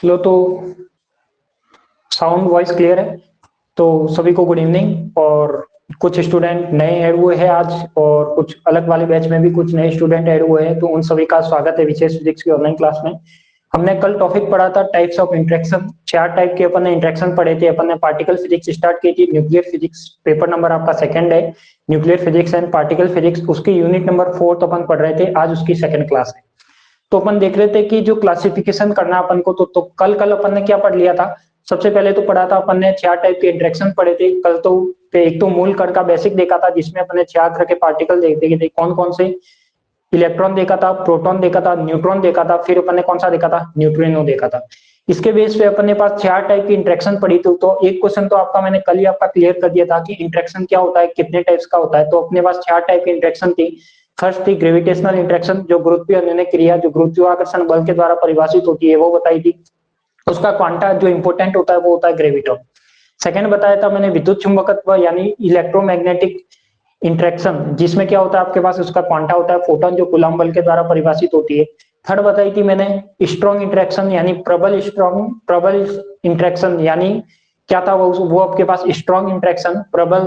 चलो तो sound voice clear है। तो सभी को गुड इवनिंग। और कुछ स्टूडेंट नए ऐड हुए हैं आज, और कुछ अलग वाले बैच में भी कुछ नए स्टूडेंट ऐड हुए हैं, तो उन सभी का स्वागत है विशेष फिजिक्स की ऑनलाइन क्लास में। हमने कल टॉपिक पढ़ा था टाइप्स ऑफ इंटरेक्शन। चार टाइप के अपन ने इंटरेक्शन पढ़े थे। अपन ने पार्टिकल फिजिक्स स्टार्ट की थी, न्यूक्लियर फिजिक्स पेपर नंबर आपका सेकंड है, nuclear physics and particle physics, उसकी यूनिट नंबर 4 अपन पढ़ रहे थे। आज उसकी सेकंड क्लास है। तो अपन देख रहे थे कि जो क्लासिफिकेशन करना अपन को, तो कल कल अपन ने क्या पढ़ लिया था। सबसे पहले तो पढ़ा था अपन ने चार टाइप के इंटरेक्शन पढ़े थे कल। तो एक तो मूल कण का बेसिक देखा था, जिसमें अपन ने चार तरह के पार्टिकल देखे थे। कौन कौन से? इलेक्ट्रॉन देखा था, प्रोटॉन देखा था, न्यूट्रॉन देखा था, फिर अपन ने कौन सा देखा था? न्यूट्रिनो देखा था। इसके बेस पे अपन ने पास चार टाइप की इंटरेक्शन पढ़ी थी। तो एक क्वेश्चन तो आपका मैंने कल ही आपका क्लियर कर दिया था कि इंटरेक्शन क्या होता है, कितने टाइप्स का होता है। तो अपने पास चार टाइप की इंटरेक्शन थी। फर्स्ट थी ग्रेविटेशनल इंटरेक्शन, जो गुरुत्वीय अन्योन्य क्रिया, जो गुरुत्वाकर्षण बल के द्वारा परिभाषित होती है, वो बताई थी। उसका क्वांटा जो इंपोर्टेंट होता है वो होता है ग्रेविटॉन। सेकंड बताया था मैंने विद्युत चुंबकत्व यानी इलेक्ट्रोमैग्नेटिक इंटरेक्शन, जिसमें क्या होता है आपके पास उसका क्वांटा होता है फोटोन, जो कूलम्ब बल के द्वारा परिभाषित होती है। थर्ड बताई थी मैंने स्ट्रॉन्ग इंटरेक्शन यानी प्रबल इंटरेक्शन, यानी क्या था वो आपके पास स्ट्रॉन्ग इंटरेक्शन, प्रबल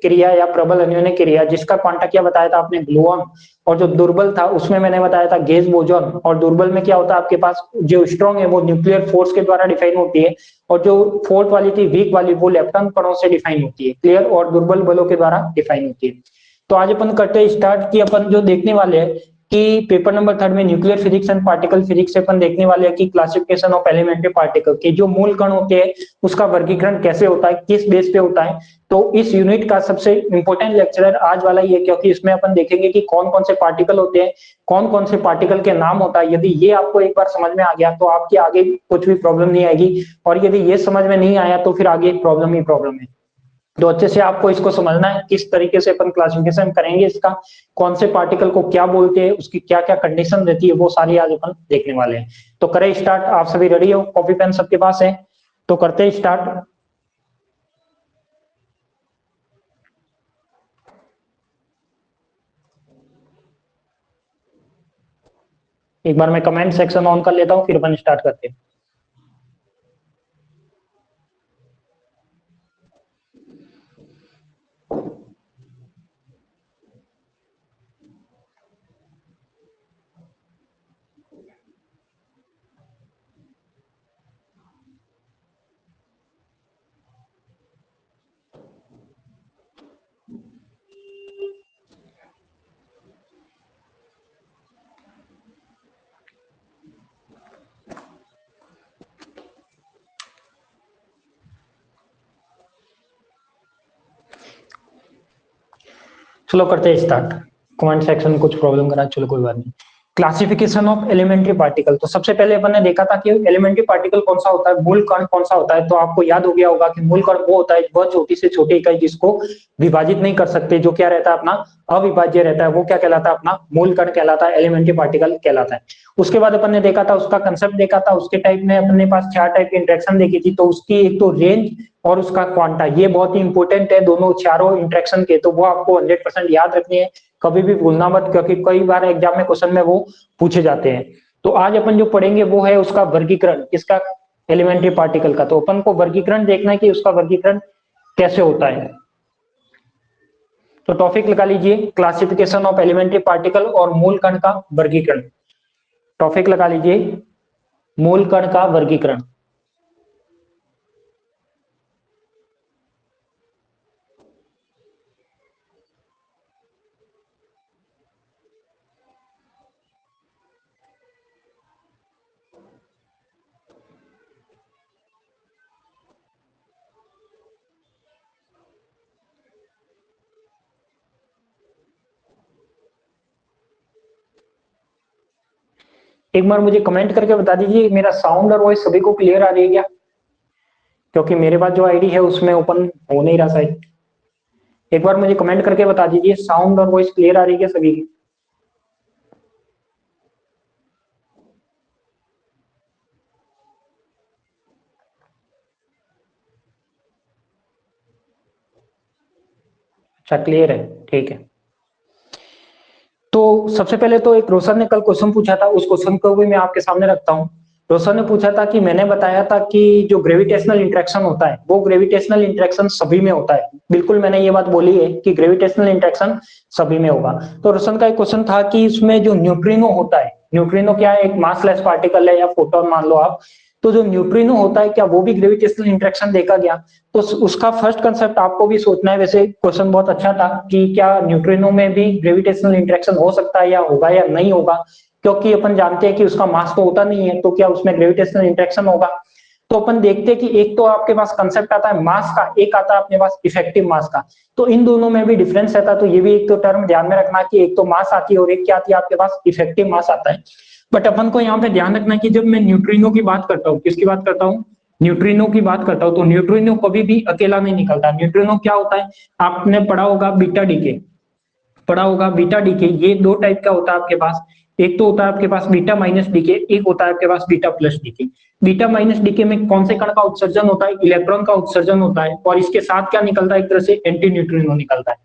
क्रिया या प्रबल अन्योन्य क्रिया, जिसका क्वांटा क्या बताया था आपने? ग्लूऑन। और जो दुर्बल था उसमें मैंने बताया था गेज बोजॉन। और दुर्बल में क्या होता है आपके पास? जो स्ट्रॉन्ग है वो न्यूक्लियर फोर्स के द्वारा डिफाइन होती है, और जो फोर्थ वाली थी वीक वाली, वो लेप्टन कणों से डिफाइन होती है। क्लियर? और दुर्बल बलों के द्वारा डिफाइन होती है। तो आज अपन करते हैं स्टार्ट की अपन जो देखने वाले हैं कि पेपर नंबर थर्ड में nuclear physics and particle physics से अपन देखने वाले हैं कि क्लासिफिकेशन ऑफ एलिमेंट्री पार्टिकल के जो मूल कण होते हैं उसका वर्गीकरण कैसे होता है, किस बेस पे होता है। तो इस यूनिट का सबसे इंपॉर्टेंट लेक्चर आज वाला ये, क्योंकि इसमें अपन देखेंगे कि कौन कौन से पार्टिकल होते हैं, कौन कौन से पार्टिकल के नाम होता है। यदि ये आपको एक बार समझ में आ गया तो आपके आगे कुछ भी प्रॉब्लम नहीं आएगी, और यदि ये समझ में नहीं आया तो फिर आगे प्रॉब्लम ही प्रॉब्लम है। तो अच्छे से आपको इसको समझना है, किस तरीके से अपन क्लासिफिकेशन करेंगे इसका, कौन से पार्टिकल को क्या बोलते हैं, उसकी क्या क्या कंडीशन रहती है, वो सारी आज अपन देखने वाले हैं। तो करें स्टार्ट। आप सभी रेडी हो? कॉपी पेन सबके पास है? तो करते हैं स्टार्ट। एक बार मैं कमेंट सेक्शन ऑन कर लेता हूं, फिर अपन स्टार्ट करते हैं। चलो करते हैं स्टार्ट। कमेंट सेक्शन कुछ प्रॉब्लम करा, चलो कोई बात नहीं। Classification of elementary particle. तो सबसे पहले अपन ने देखा था कि एलिमेंट्री पार्टिकल कौन सा होता है, मूल कण कौन सा होता है। तो आपको याद हो गया होगा कि मूल कण वो होता है वह छोटी से छोटी इकाई जिसको विभाजित नहीं कर सकते, जो क्या रहता है अपना अविभाज्य रहता है, वो क्या कहलाता है? अपना मूल कण कहलाता है, एलिमेंट्री पार्टिकल कहलाता है। उसके बाद अपन ने देखा था उसका कंसेप्ट देखा था, उसके टाइप में अपने पास चार टाइप की इंटरेक्शन देखी थी। तो उसकी एक तो रेंज और उसका क्वांटा, ये बहुत ही इंपॉर्टेंट है दोनों चारों इंटरेक्शन के। तो वो आपको 100% याद रखनी है, कभी भी भूलना मत, क्योंकि कई बार एग्जाम में क्वेश्चन में वो पूछे जाते हैं। तो आज अपन जो पढ़ेंगे वो है उसका वर्गीकरण, किसका? एलिमेंट्री पार्टिकल का। तो अपन को वर्गीकरण देखना है कि उसका वर्गीकरण कैसे होता है। तो टॉपिक लगा लीजिए क्लासिफिकेशन ऑफ एलिमेंट्री पार्टिकल और मूल कण का वर्गीकरण। टॉपिक लगा लीजिए मूल कण का वर्गीकरण। एक बार मुझे कमेंट करके बता दीजिए मेरा साउंड और वॉइस सभी को क्लियर आ रही है क्या, क्योंकि मेरे पास जो आईडी है उसमें ओपन हो नहीं रहा शायद। एक बार मुझे कमेंट करके बता दीजिए साउंड और वॉइस क्लियर आ रही है क्या सभी की? अच्छा क्लियर है, ठीक है। तो सबसे पहले तो एक रोशन ने कल क्वेश्चन पूछा था, उस क्वेश्चन को भी मैं आपके सामने रखता हूं। रोशन ने पूछा था कि मैंने बताया था कि जो ग्रेविटेशनल इंटरेक्शन होता है वो ग्रेविटेशनल इंटरेक्शन सभी में होता है। बिल्कुल मैंने ये बात बोली है कि ग्रेविटेशनल इंटरेक्शन सभी में होगा। तो रोशन का एक क्वेश्चन था कि इसमें जो न्यूट्रिनो होता है, न्यूट्रिनो क्या है, एक मासलेस पार्टिकल है या फोटोन मान लो आप, तो जो न्यूट्रिनो होता है क्या वो भी ग्रेविटेशनल इंटरेक्शन देखा गया? तो उसका फर्स्ट कंसेप्ट आपको भी सोचना है। वैसे क्वेश्चन बहुत अच्छा था कि क्या न्यूट्रिनो में भी ग्रेविटेशनल इंटरेक्शन हो सकता है या होगा या नहीं होगा, क्योंकि अपन जानते हैं कि उसका मास तो होता नहीं है, तो क्या उसमें ग्रेविटेशनल इंटरेक्शन होगा? तो अपन देखते हैं कि एक तो आपके पास कंसेप्ट आता है मास का, एक आता है अपने पास इफेक्टिव मास का। तो इन दोनों में भी डिफरेंस रहता है, तो ये भी एक तो टर्म ध्यान में रखना कि एक तो मास आती है और एक क्या आती है आपके पास, इफेक्टिव मास आता है। बट अपन को यहाँ पे ध्यान रखना है कि जब मैं न्यूट्रिनो की बात करता हूँ, किसकी बात करता हूँ, न्यूट्रिनो की बात करता हूँ, तो न्यूट्रिनो कभी भी अकेला नहीं निकलता। न्यूट्रिनो क्या होता है, आपने पढ़ा होगा बीटा डीके, पढ़ा होगा बीटा डीके, ये दो टाइप का होता है आपके पास। एक तो होता है आपके पास बीटा माइनस डीके, एक होता है आपके पास beta plus decay. Beta minus decay में कौन से कण का उत्सर्जन होता है, इलेक्ट्रॉन का उत्सर्जन होता है, और इसके साथ क्या निकलता है, एक तरह से एंटी न्यूट्रिनो निकलता है।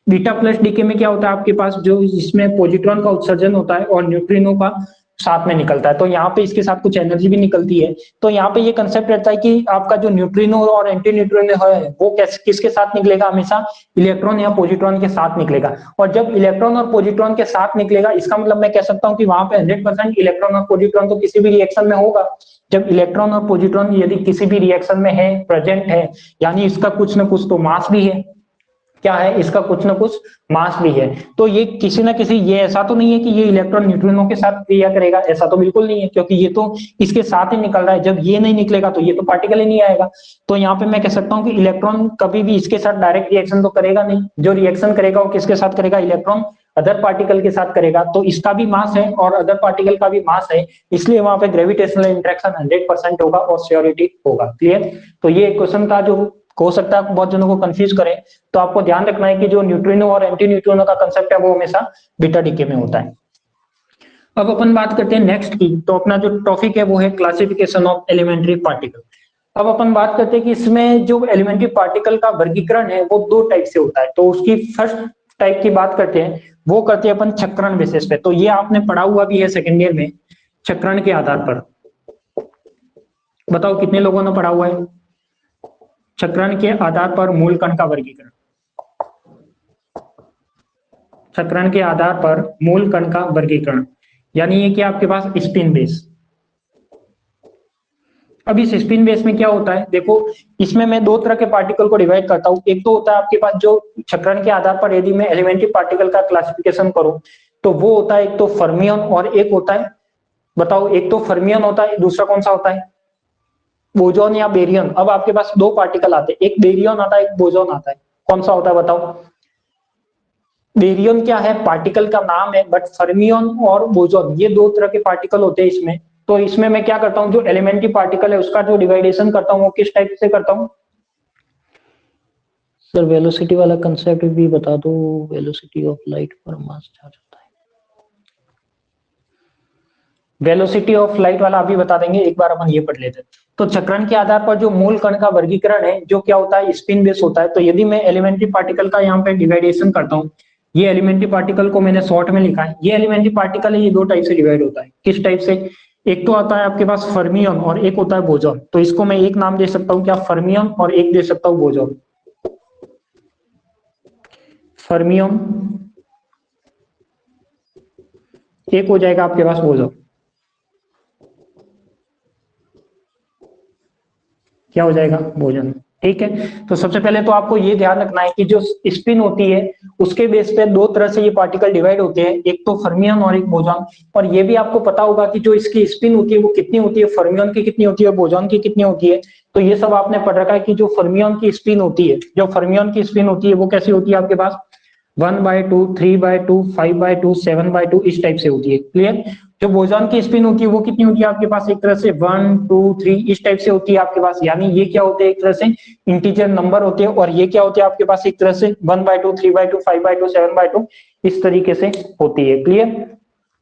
बीटा प्लस डीके में क्या होता है आपके पास, जो इसमें पॉजिट्रॉन का उत्सर्जन होता है और न्यूट्रिनो का साथ में निकलता है, तो यहाँ पे इसके साथ कुछ एनर्जी भी निकलती है। तो यहाँ पे ये कंसेप्ट रहता है कि आपका जो न्यूट्रिनो और एंटी न्यूट्रिनो है वो किसके साथ निकलेगा, हमेशा इलेक्ट्रॉन या पॉजिट्रॉन के साथ निकलेगा। और जब इलेक्ट्रॉन और पॉजिट्रॉन के साथ निकलेगा, इसका मतलब मैं कह सकता हूँ कि वहां पे 100% इलेक्ट्रॉन और पॉजिट्रॉन तो किसी भी रिएक्शन में होगा। जब इलेक्ट्रॉन और पॉजिट्रॉन यदि किसी भी रिएक्शन में है, प्रेजेंट है, यानी इसका कुछ ना कुछ तो मास भी है। क्या है, इसका कुछ ना कुछ मास भी है। तो ये किसी ना किसी, ये ऐसा तो नहीं है कि ये इलेक्ट्रॉन न्यूट्रिनो के साथ क्रिया करेगा, ऐसा तो बिल्कुल नहीं है, क्योंकि ये तो इसके साथ ही निकल रहा है। जब ये नहीं निकलेगा तो ये तो पार्टिकल ही नहीं आएगा। तो यहाँ पे मैं कह सकता हूँ कि इलेक्ट्रॉन कभी भी इसके साथ डायरेक्ट रिएक्शन तो करेगा नहीं। जो रिएक्शन करेगा वो किसके साथ करेगा, इलेक्ट्रॉन अदर पार्टिकल के साथ करेगा। तो इसका भी मास है और अदर पार्टिकल का भी मास है, इसलिए वहां पे ग्रेविटेशनल इंटरेक्शन 100% होगा और श्योरिटी होगा। क्लियर? तो ये क्वेश्चन था जो हो सकता है बहुत जनों को कंफ्यूज करे। तो आपको ध्यान रखना है कि जो न्यूट्रिनो और एंटी न्यूट्रिनो का कंसेप्ट है वो हमेशा बीटा डीके में होता है। अब अपन बात करते हैं नेक्स्ट की। तो अपना जो टॉपिक है वो है क्लासिफिकेशन ऑफ एलिमेंट्री पार्टिकल। अब अपन बात करते हैं कि इसमें जो एलिमेंट्री पार्टिकल का वर्गीकरण है वो दो टाइप से होता है। तो उसकी फर्स्ट टाइप की बात करते हैं, वो करते हैं अपन चक्रण बेसिस पे। तो ये आपने पढ़ा हुआ भी है सेकेंड ईयर में, चक्रण के आधार पर। बताओ कितने लोगों ने पढ़ा हुआ है, चक्रण के आधार पर मूल कण का वर्गीकरण। चक्रण के आधार पर मूल कण का वर्गीकरण, यानी ये कि आपके पास स्पिन बेस। अब इस स्पिन बेस में क्या होता है, देखो इसमें मैं दो तरह के पार्टिकल को डिवाइड करता हूं। एक तो होता है आपके पास जो चक्रण के आधार पर यदि मैं एलिमेंट्री पार्टिकल का क्लासिफिकेशन करूं तो वो होता है एक तो फर्मियन और एक होता है, बताओ, एक तो फर्मियन होता है, दूसरा कौन सा होता है, बोजॉन या बेरियन। अब आपके पास दो पार्टिकल आते हैं, एक बेरियन आता है, एक बोजॉन आता है। कौन सा होता है बताओ? बेरियन क्या है, पार्टिकल का नाम है, बट फर्मियन और बोजॉन ये दो तरह के पार्टिकल होते हैं इसमें। तो इसमें मैं क्या करता हूं, जो एलिमेंट्री पार्टिकल है उसका जो डिवाइडेशन करता हूं वो किस टाइप से करता हूं? सर वेलोसिटी वाला कंसेप्ट भी बता दो, वेलोसिटी ऑफ लाइट पर मास चार्ज होता है। वेलोसिटी ऑफ लाइट वाला अभी बता देंगे, एक बार अपन ये पढ़ लेते हैं। तो चक्रण के आधार पर जो मूल कण का वर्गीकरण है जो क्या होता है, स्पिन बेस होता है। तो यदि मैं एलिमेंट्री पार्टिकल का यहाँ पे डिवाइडेशन करता हूँ, ये एलिमेंट्री पार्टिकल को मैंने शॉर्ट में लिखा है, ये एलिमेंट्री पार्टिकल है, ये दो टाइप से डिवाइड होता है। किस टाइप से? एक तो आता है आपके पास फर्मियन और एक होता है बोजॉन। तो इसको मैं एक नाम दे सकता हूँ क्या, फर्मियन, और एक दे सकता हूँ बोजॉन। फर्मियन एक हो जाएगा आपके पास बोजॉन। क्या हो जाएगा, बोजॉन। ठीक है, तो सबसे पहले तो आपको ये ध्यान रखना है कि जो स्पिन होती है उसके बेस पे दो तरह से ये पार्टिकल डिवाइड होते हैं, एक तो फर्मियन और एक बोजॉन। और ये भी आपको पता होगा कि जो इसकी स्पिन होती है वो कितनी होती है, फर्मियन की कितनी होती है, बोजॉन की कितनी होती है। तो ये सब आपने पढ़ रखा है कि जो फर्मियन की स्पिन होती है, जो फर्मियन की स्पिन होती है वो कैसी होती है आपके पास, 1/2, 3/2, 5/2, 7/2 इस टाइप से होती है। क्लियर? जो बोजॉन की स्पिन होती है वो कितनी होती है आपके पास, एक तरह से 1, 2, 3 इस टाइप से होती है आपके पास। यानी ये क्या होते हैं, एक तरह से इंटीजर नंबर होते हैं। और ये क्या होते हैं आपके पास, एक तरह से 1/2, 3/2, 5/2, 7/2 इस तरीके से होती है। क्लियर?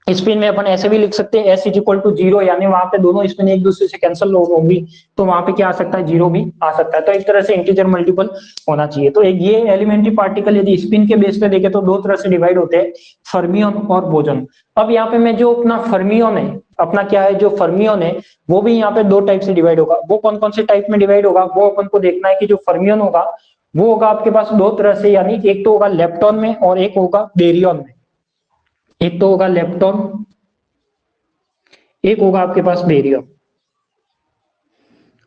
स्पिन में अपन ऐसे भी लिख सकते हैं S इज इक्वल टू 0, यानी वहां पे दोनों स्पिन एक दूसरे से कैंसिल होगी, तो वहां पे क्या आ सकता है, 0 भी आ सकता है। तो एक तरह से इंटीजर मल्टीपल होना चाहिए। तो एक ये एलिमेंट्री पार्टिकल यदि स्पिन के बेस पे देखे तो दो तरह से डिवाइड होते हैं, फर्मियन और बोजन। अब यहाँ पे मैं जो अपना फर्मियन है, अपना क्या है जो फर्मियन है, वो भी यहाँ पे दो टाइप से डिवाइड होगा। वो कौन कौन से टाइप में डिवाइड होगा वो अपन को देखना है कि जो फर्मियन होगा वो होगा आपके पास दो तरह से, यानी एक तो होगा लेप्टॉन में और एक होगा बेरियन में। एक तो होगा लेप्टॉन, एक होगा आपके पास बेरियम।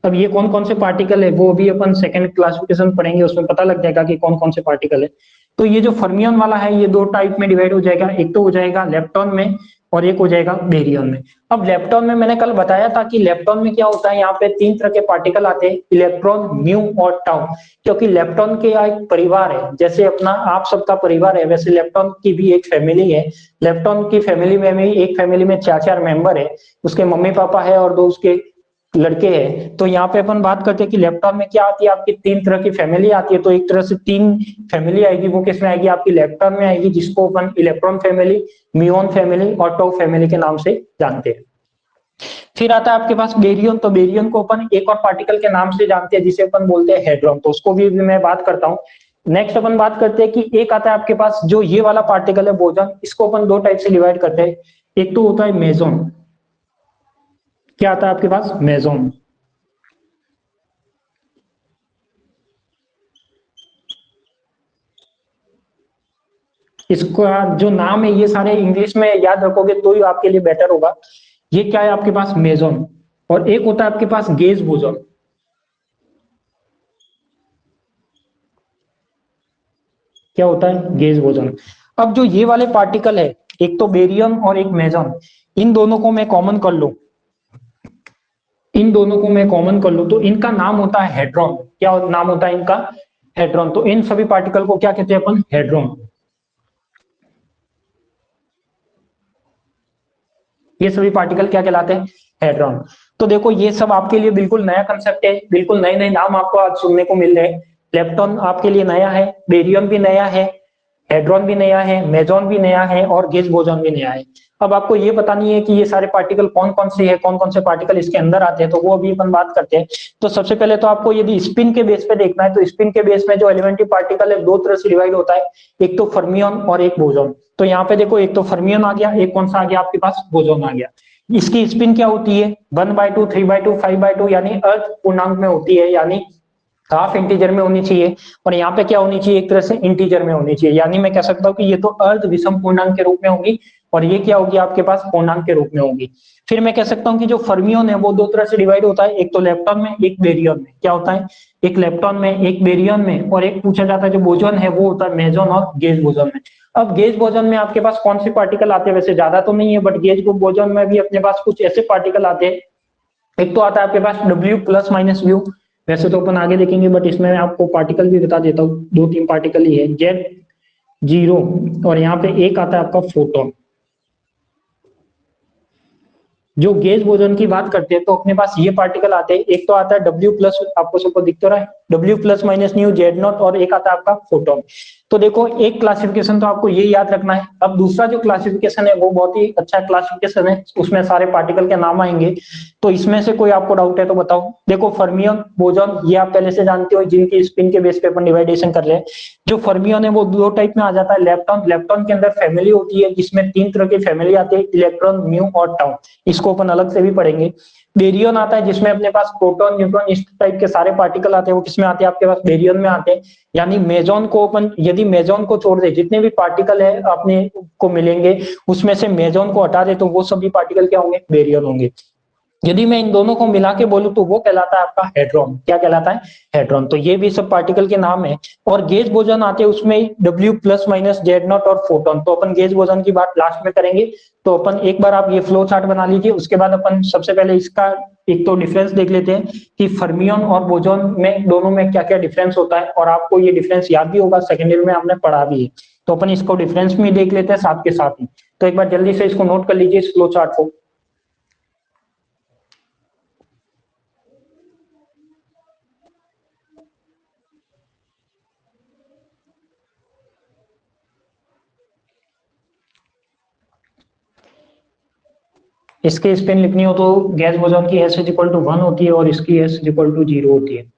अब ये कौन कौन से पार्टिकल है वो अभी अपन सेकंड क्लासिफिकेशन पढ़ेंगे, उसमें पता लग जाएगा कि कौन कौन से पार्टिकल है। तो ये जो फर्मियन वाला है ये दो टाइप में डिवाइड हो जाएगा, एक तो हो जाएगा लेप्टॉन में और एक हो जाएगा बेरियम में। अब लेप्टॉन में मैंने कल बताया था कि लेप्टॉन में क्या होता है, यहाँ पे तीन तरह के पार्टिकल आते हैं, इलेक्ट्रॉन, म्यू और टाउ। क्योंकि लेप्टॉन के एक परिवार है, जैसे अपना आप सबका परिवार है वैसे लेप्टॉन की भी एक फैमिली है। लेप्टॉन की फैमिली में भी एक फैमिली में चार चार मेंबर है, उसके मम्मी पापा है और दो उसके लड़के हैं। तो यहाँ पे अपन बात करते हैं कि लेप्टॉन में क्या आती है, आपकी तीन तरह की फैमिली आती है। तो एक तरह से तीन फैमिली आएगी, वो किसमें आएगी, आपकी लेप्टॉन में आएगी, जिसको अपन इलेक्ट्रॉन फैमिली, म्यूऑन फैमिली और टॉउ फैमिली के नाम से जानते हैं। फिर आता है आपके पास बेरियन। तो बेरियन को अपन एक और पार्टिकल के नाम से जानते हैं जिसे अपन बोलते हैं हेड्रॉन, तो उसको भी मैं बात करता हूँ। नेक्स्ट अपन बात करते हैं कि एक आता है आपके पास जो ये वाला पार्टिकल है बोजन, इसको अपन दो टाइप से डिवाइड करते हैं। एक तो होता है मेसोन, क्या आता है आपके पास, मेसोन। इसका जो नाम है ये सारे इंग्लिश में याद रखोगे तो ही आपके लिए बेटर होगा। ये क्या है आपके पास, मेसोन। और एक होता है आपके पास गेज बोजोन। क्या होता है, गेज बोजोन। अब जो ये वाले पार्टिकल है, एक तो बेरियम और एक मेसोन, इन दोनों को मैं कॉमन कर लूं, इन दोनों को मैं कॉमन कर लूं तो इनका नाम होता है हेड्रॉन। क्या नाम होता है इनका, हेड्रॉन। तो इन सभी पार्टिकल को क्या कहते हैं अपन, हेड्रॉन। ये सभी पार्टिकल क्या कहलाते हैं, हेड्रॉन। तो देखो ये सब आपके लिए बिल्कुल नया कंसेप्ट है, बिल्कुल नए नए नाम आपको आज सुनने को मिल रहे हैं। लेप्टॉन आपके लिए नया है, बेरियम भी नया है, हेड्रॉन भी नया है, मेजॉन भी नया है और गेज बोजॉन भी नया है। अब आपको ये पता नहीं है कि ये सारे पार्टिकल कौन कौन से हैं, कौन कौन से पार्टिकल इसके अंदर आते हैं, तो वो अभी अपन बात करते हैं। तो सबसे पहले तो आपको यदि स्पिन के बेस पे देखना है तो स्पिन के बेस में जो एलिमेंट्री पार्टिकल है दो तरह से डिवाइड होता है, एक तो फर्मियन और एक बोजॉन। तो यहाँ पे देखो एक तो फर्मियन आ गया, एक कौन सा आ गया आपके पास, बोजॉन आ गया। इसकी स्पिन क्या होती है, 1/2, 3/2, 5/2, यानी अर्ध पूर्णांक में होती है, यानी हाफ इंटीजर में होनी चाहिए। और यहाँ पे क्या होनी चाहिए, एक तरह से इंटीजर में होनी चाहिए, यानी मैं कह सकता हूँ कि ये तो अर्ध विषम पूर्णांक के रूप में होगी और ये क्या होगी आपके पास, पूर्णांक के रूप में होगी। फिर मैं कह सकता हूँ कि जो फर्मियन है वो दो तरह से डिवाइड होता है, एक तो लेप्टॉन में एक बेरियन में। क्या होता है, एक लेप्टॉन में एक बेरियन में, और एक पूछा जाता है जो बोजॉन है वो होता है मेजॉन और गेज बोजॉन में। अब गेज बोजॉन में आपके पास कौन से पार्टिकल आते हैं, वैसे ज्यादा तो नहीं है, बट गेज बोजॉन में भी अपने पास कुछ ऐसे पार्टिकल आते हैं। एक तो आता है आपके पास W प्लस माइनस व्यू, वैसे तो अपन आगे देखेंगे बट इसमें मैं आपको पार्टिकल भी बता देता हूँ, दो तीन पार्टिकल ही है, Z0। और यहाँ पे एक आता है आपका फोटोन। जो गेज बोजन की बात करते हैं तो अपने पास ये पार्टिकल आते हैं, एक तो आता है W प्लस, आपको सबको दिख तो रहा है, W plus minus new Z0, और एक आता है आपका फोटोन। तो देखो एक क्लासिफिकेशन तो आपको ये याद रखना है। अब दूसरा जो क्लासिफिकेशन है वो बहुत ही अच्छा क्लासिफिकेशन है, उसमें सारे पार्टिकल के नाम आएंगे। तो इसमें से कोई आपको डाउट है तो बताओ। देखो फर्मियन, बोजॉन ये आप पहले से जानते हो, जिनकी स्पिन के बेस पे अपन डिवाइडेशन कर रहे हैं। जो फर्मियन है वो दो टाइप में आ जाता है, लेप्टॉन, लेप्टॉन के अंदर फैमिली होती है जिसमें तीन तरह की फैमिली आती है, इलेक्ट्रॉन, म्यू और टाउ। इसको अपन अलग से भी पढ़ेंगे। बेरियन आता है जिसमें अपने पास प्रोटॉन, न्यूट्रॉन, इस टाइप के सारे पार्टिकल आते हैं, वो किसमें आते हैं आपके पास, बेरियन में आते हैं। यानी मेजॉन को अपन, यदि मेजॉन को छोड़ दे जितने भी पार्टिकल है अपने को मिलेंगे, उसमें से मेजॉन को हटा दे तो वो सभी पार्टिकल क्या होंगे, बेरियन होंगे। यदि मैं इन दोनों को मिला के बोलूं तो वो कहलाता है आपका हेड्रॉन। क्या कहलाता है, हेड्रॉन। तो ये भी सब पार्टिकल के नाम है। और गेज बोजन आते हैं उसमें W प्लस माइनस Z0 और फोटोन। तो अपन गेज बोजन की बात लास्ट में करेंगे। तो अपन एक बार आप ये फ्लो चार्ट बना लीजिए, उसके बाद अपन सबसे पहले इसका एक तो डिफरेंस देख लेते हैं कि फर्मियन और बोजॉन में दोनों में क्या क्या डिफरेंस होता है, और आपको ये डिफरेंस याद भी होगा, सेकेंड ईयर में आपने पढ़ा भी है। तो अपन इसको डिफरेंस में देख लेते हैं साथ के साथ ही। तो एक बार जल्दी से इसको नोट कर लीजिए इस फ्लो चार्ट को। इसके स्पिन लिखनी हो तो गैस बोसॉन की S इज इक्वल टू 1 होती है और इसकी S इज इक्वल टू 0 होती है।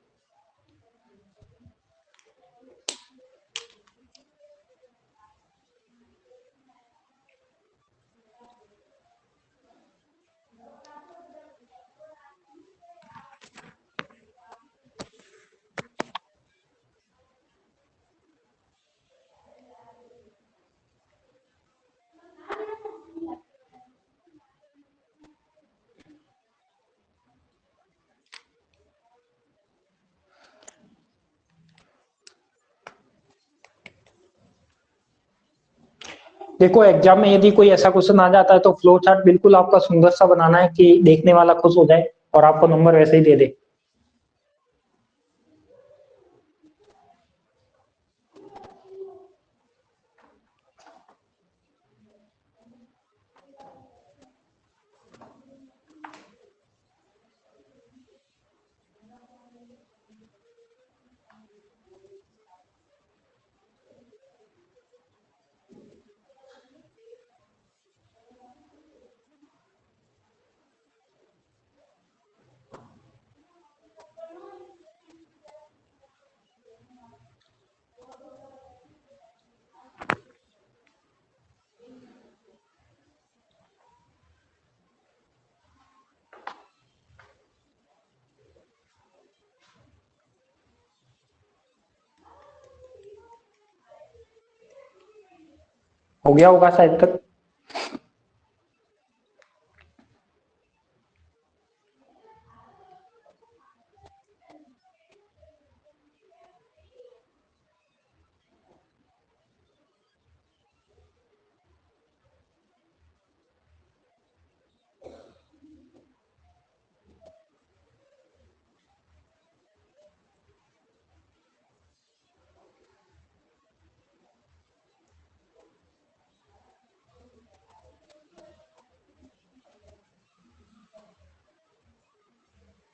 देखो एग्जाम में यदि कोई ऐसा क्वेश्चन आ जाता है तो फ्लो चार्ट बिल्कुल आपका सुंदर सा बनाना है कि देखने वाला खुश हो जाए और आपको नंबर वैसे ही दे दे। हो गया होगा शायद तक।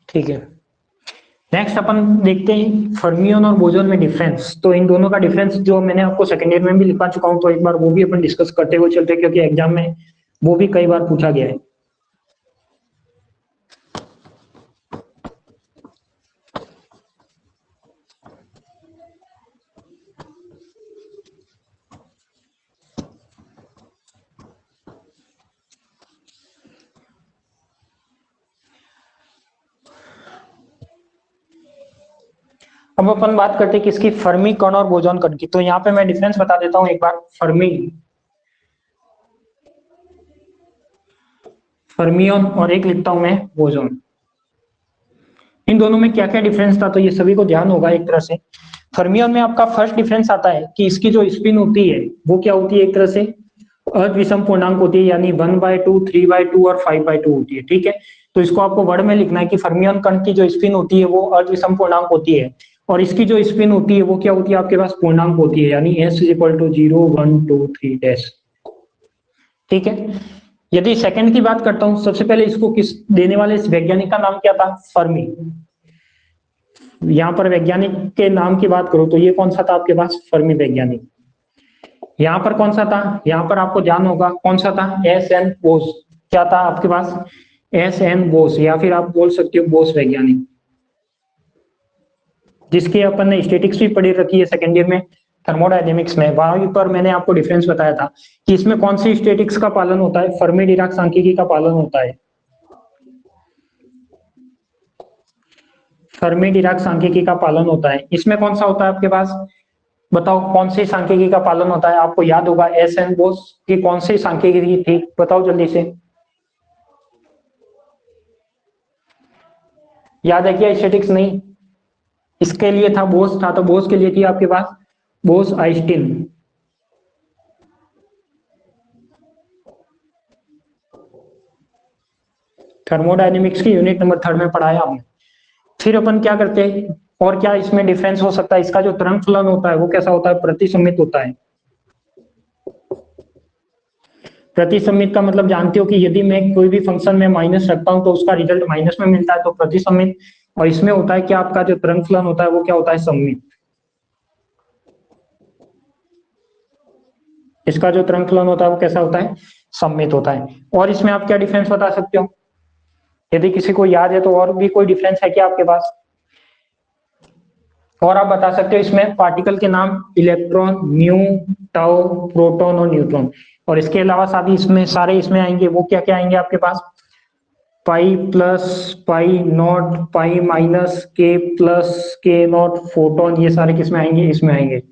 ठीक है, नेक्स्ट अपन देखते हैं फर्मियन और बोजोन में डिफरेंस। तो इन दोनों का डिफरेंस जो मैंने आपको सेकेंड ईयर में भी लिखा चुका हूं, तो एक बार वो भी अपन डिस्कस करते हुए चलते हैं क्योंकि एग्जाम में वो भी कई बार पूछा गया है। अब अपन बात करते हैं किसकी, फर्मी कण और बोजोन कण की। तो यहाँ पे मैं डिफरेंस बता देता हूँ एक बार। फर्मियन और एक लिखता हूं मैं बोजोन। इन दोनों में क्या क्या डिफरेंस था तो ये सभी को ध्यान होगा एक तरह से। फर्मियन में आपका फर्स्ट डिफरेंस आता है कि इसकी जो स्पिन होती है वो क्या होती है, एक तरह से अर्ध विषम पूर्णांक होती है, यानी 1/2, 3/2 और 5/2 होती है। ठीक है, तो इसको आपको वर्ड में लिखना है कि फर्मियन कण की जो स्पिन होती है वो अर्ध विषम पूर्णांक होती है और इसकी जो स्पिन होती है वो क्या होती है, आपके पास पूर्णांक होती है, यानी S is equal to 0, 1, 2, 3 dash. ठीक है, यदि सेकंड की बात करता हूं, सबसे पहले इसको किस देने वाले इस वैज्ञानिक का नाम क्या था, फर्मी। यहां पर वैज्ञानिक के नाम की बात करूं तो ये कौन सा था आपके पास, फर्मी वैज्ञानिक। यहां पर कौन सा था, यहां पर आपको ध्यान होगा कौन सा था, S.N. बोस। क्या था आपके पास, S.N. बोस, या फिर आप बोल सकते हो बोस वैज्ञानिक, जिसकी अपन ने स्टेटिक्स भी पढ़ी रखी है सेकेंड ईयर में थर्मोडायनेमिक्स में। वहां पर मैंने आपको डिफरेंस बताया था कि इसमें कौन सी स्टेटिक्स का पालन होता है, फर्मी डिराक सांख्यिकी का पालन होता है। फर्मी डिराक सांख्यिकी का पालन होता है। इसमें कौन सा होता है आपके पास, बताओ कौन सी सांख्यिकी का पालन होता है। आपको याद होगा S.N. बोस की कौन सी सांख्यिकी थी, बताओ जल्दी से। याद है क्या, स्टैटिक्स नहीं, इसके लिए था बोस था, तो बोस के लिए थी आपके पास बोस आइंस्टीन। थर्मोडायनेमिक्स की यूनिट नंबर 3 में पढ़ाया हमने। फिर अपन क्या करते हैं, और क्या इसमें डिफरेंस हो सकता है, इसका जो तरंग फलन होता है वो कैसा होता है, प्रतिसमित होता है। प्रतिसमित का मतलब जानते हो कि यदि मैं कोई भी फंक्शन में माइनस रखता हूं तो उसका रिजल्ट माइनस में मिलता है, तो प्रतिसमित। और इसमें होता है कि आपका जो तरंग फलन होता है वो क्या होता है, सममित। इसका जो तरंग फलन होता है वो कैसा होता है, सममित होता है। और इसमें आप क्या डिफरेंस बता सकते हो, यदि किसी को याद है तो? और भी कोई डिफरेंस है क्या आपके पास? और आप बता सकते हो इसमें पार्टिकल के नाम, इलेक्ट्रॉन, न्यू, टाउ, प्रोटॉन और न्यूट्रॉन। और इसके अलावा साथ ही इसमें सारे इसमें आएंगे, वो क्या क्या आएंगे आपके पास? Pi plus, pi naught, pi minus, K plus, K naught, photon, ये सारे किसमें आएंगे? इसमें आएंगे।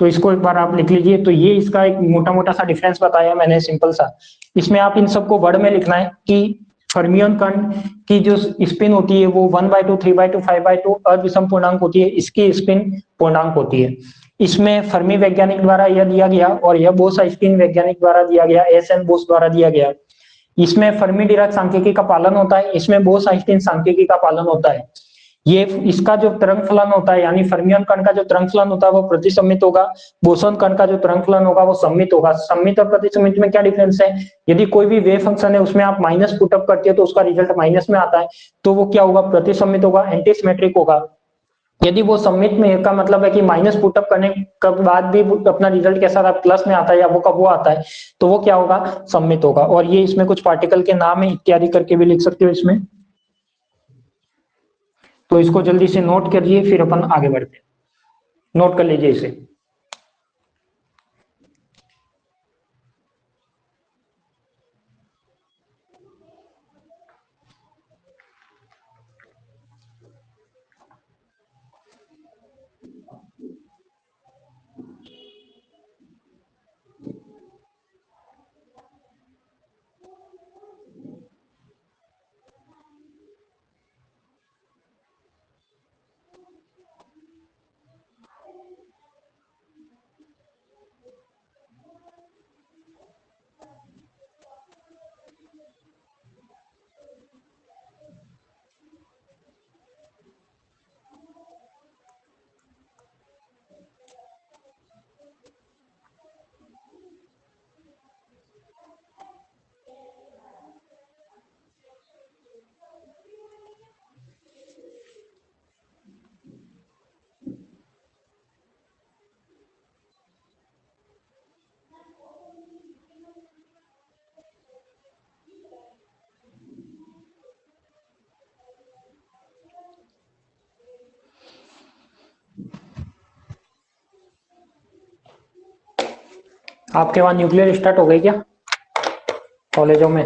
तो इसको एक बार आप लिख लीजिए। तो ये इसका एक मोटा मोटा सा डिफरेंस बताया मैंने, सिंपल सा। इसमें आप इन सबको वर्ड में लिखना है कि फर्मियन कण की जो स्पिन होती है वो 1/2, 3/2, 5/2 अविषम पूर्णांक होती है, इसकी स्पिन पूर्णांक होती है। इसमें फर्मी वैज्ञानिक द्वारा यह दिया गया, और यह बोस आइंस्टीन वैज्ञानिक द्वारा दिया गया, एस.एन. बोस द्वारा दिया गया। इसमें फर्मी डिराक सांख्यिकी का पालन होता है, इसमें बोस आइंस्टीन सांख्यिकी का पालन होता है। ये इसका जो तरंग फलन होता है, यानी फर्मियन कण का जो तरंग फलन होता है वो प्रतिसम्मित होगा, बोसोन कण का जो तरंग फलन होगा वो सम्मित होगा। सम्मित और प्रतिसम्मित में क्या डिफरेंस है? यदि कोई भी वेव फंक्शन है उसमें आप माइनस पुटअप करते हो तो उसका रिजल्ट माइनस में आता है, तो वो क्या होगा? प्रतिसम्मित होगा, एंटी सिमेट्रिक होगा। यदि वो सम्मित में का मतलब है कि माइनस पुटअप करने के बाद भी अपना रिजल्ट कैसा आता है? प्लस में आता है, या वो कब वो आता है, तो वो क्या होगा? सम्मित होगा। और ये इसमें कुछ पार्टिकल के नाम है इत्यादि करके भी लिख सकते हो इसमें। तो इसको जल्दी से नोट करिए, फिर अपन आगे बढ़ते हैं। नोट कर लीजिए इसे। आपके वहां न्यूक्लियर स्टार्ट हो गई क्या कॉलेजों में?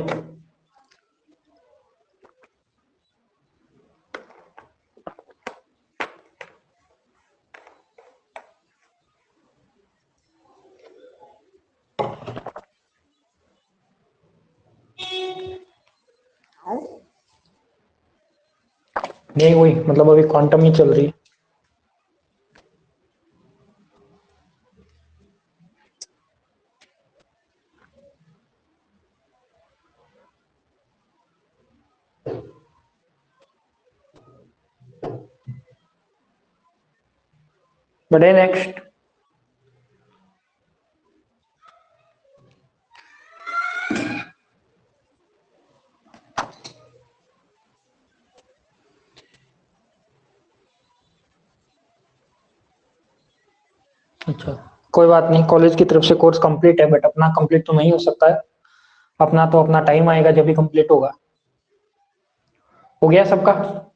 नहीं हुई, मतलब अभी क्वांटम ही चल रही है। बढ़े नेक्स्ट। अच्छा, कोई बात नहीं, कॉलेज की तरफ से कोर्स कंप्लीट है, बट अपना कंप्लीट तो नहीं हो सकता है। अपना तो अपना टाइम आएगा जब भी कंप्लीट होगा। हो गया सबका?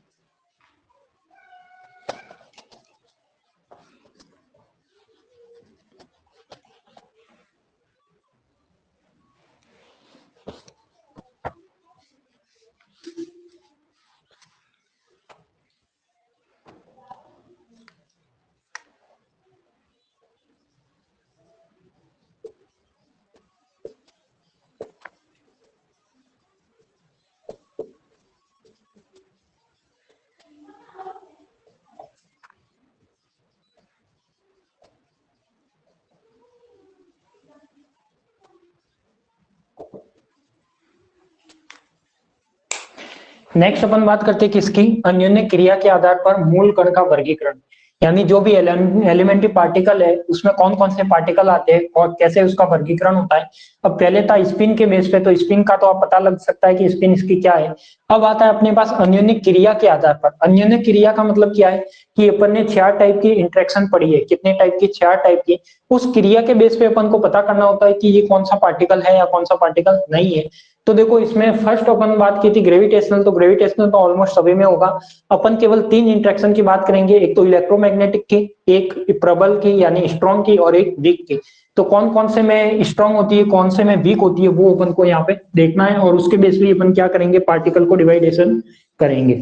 नेक्स्ट अपन बात करते हैं किसकी? अन्योन्य क्रिया के आधार पर मूल कण का वर्गीकरण। यानी जो भी एलिमेंट्री पार्टिकल है उसमें कौन कौन से पार्टिकल आते हैं और कैसे उसका वर्गीकरण होता है। अब पहले था स्पिन के बेस पे, तो स्पिन का तो आप पता लग सकता है कि स्पिन इसकी क्या है। अब आता है अपने पास अन्योन्य क्रिया के आधार पर। अन्योन्य क्रिया का मतलब क्या है कि अपन ने 4 टाइप की इंटरेक्शन पढ़ी है। कितने टाइप की? 4 टाइप की। उस क्रिया के बेस पे अपन को पता करना होता है कि ये कौन सा पार्टिकल है या कौन सा पार्टिकल नहीं है। तो देखो इसमें फर्स्ट अपन बात की थी ग्रेविटेशनल, तो ग्रेविटेशनल तो ऑलमोस्ट सभी में होगा। अपन केवल 3 इंटरेक्शन की बात करेंगे, एक तो इलेक्ट्रोमैग्नेटिक की, एक प्रबल की यानी स्ट्रॉन्ग की, और एक वीक की। तो कौन कौन से में स्ट्रॉन्ग होती है, कौन से में वीक होती है, वो अपन को यहाँ पे देखना है, और उसके बेस पे अपन क्या करेंगे, पार्टिकल को डिवाइडेशन करेंगे।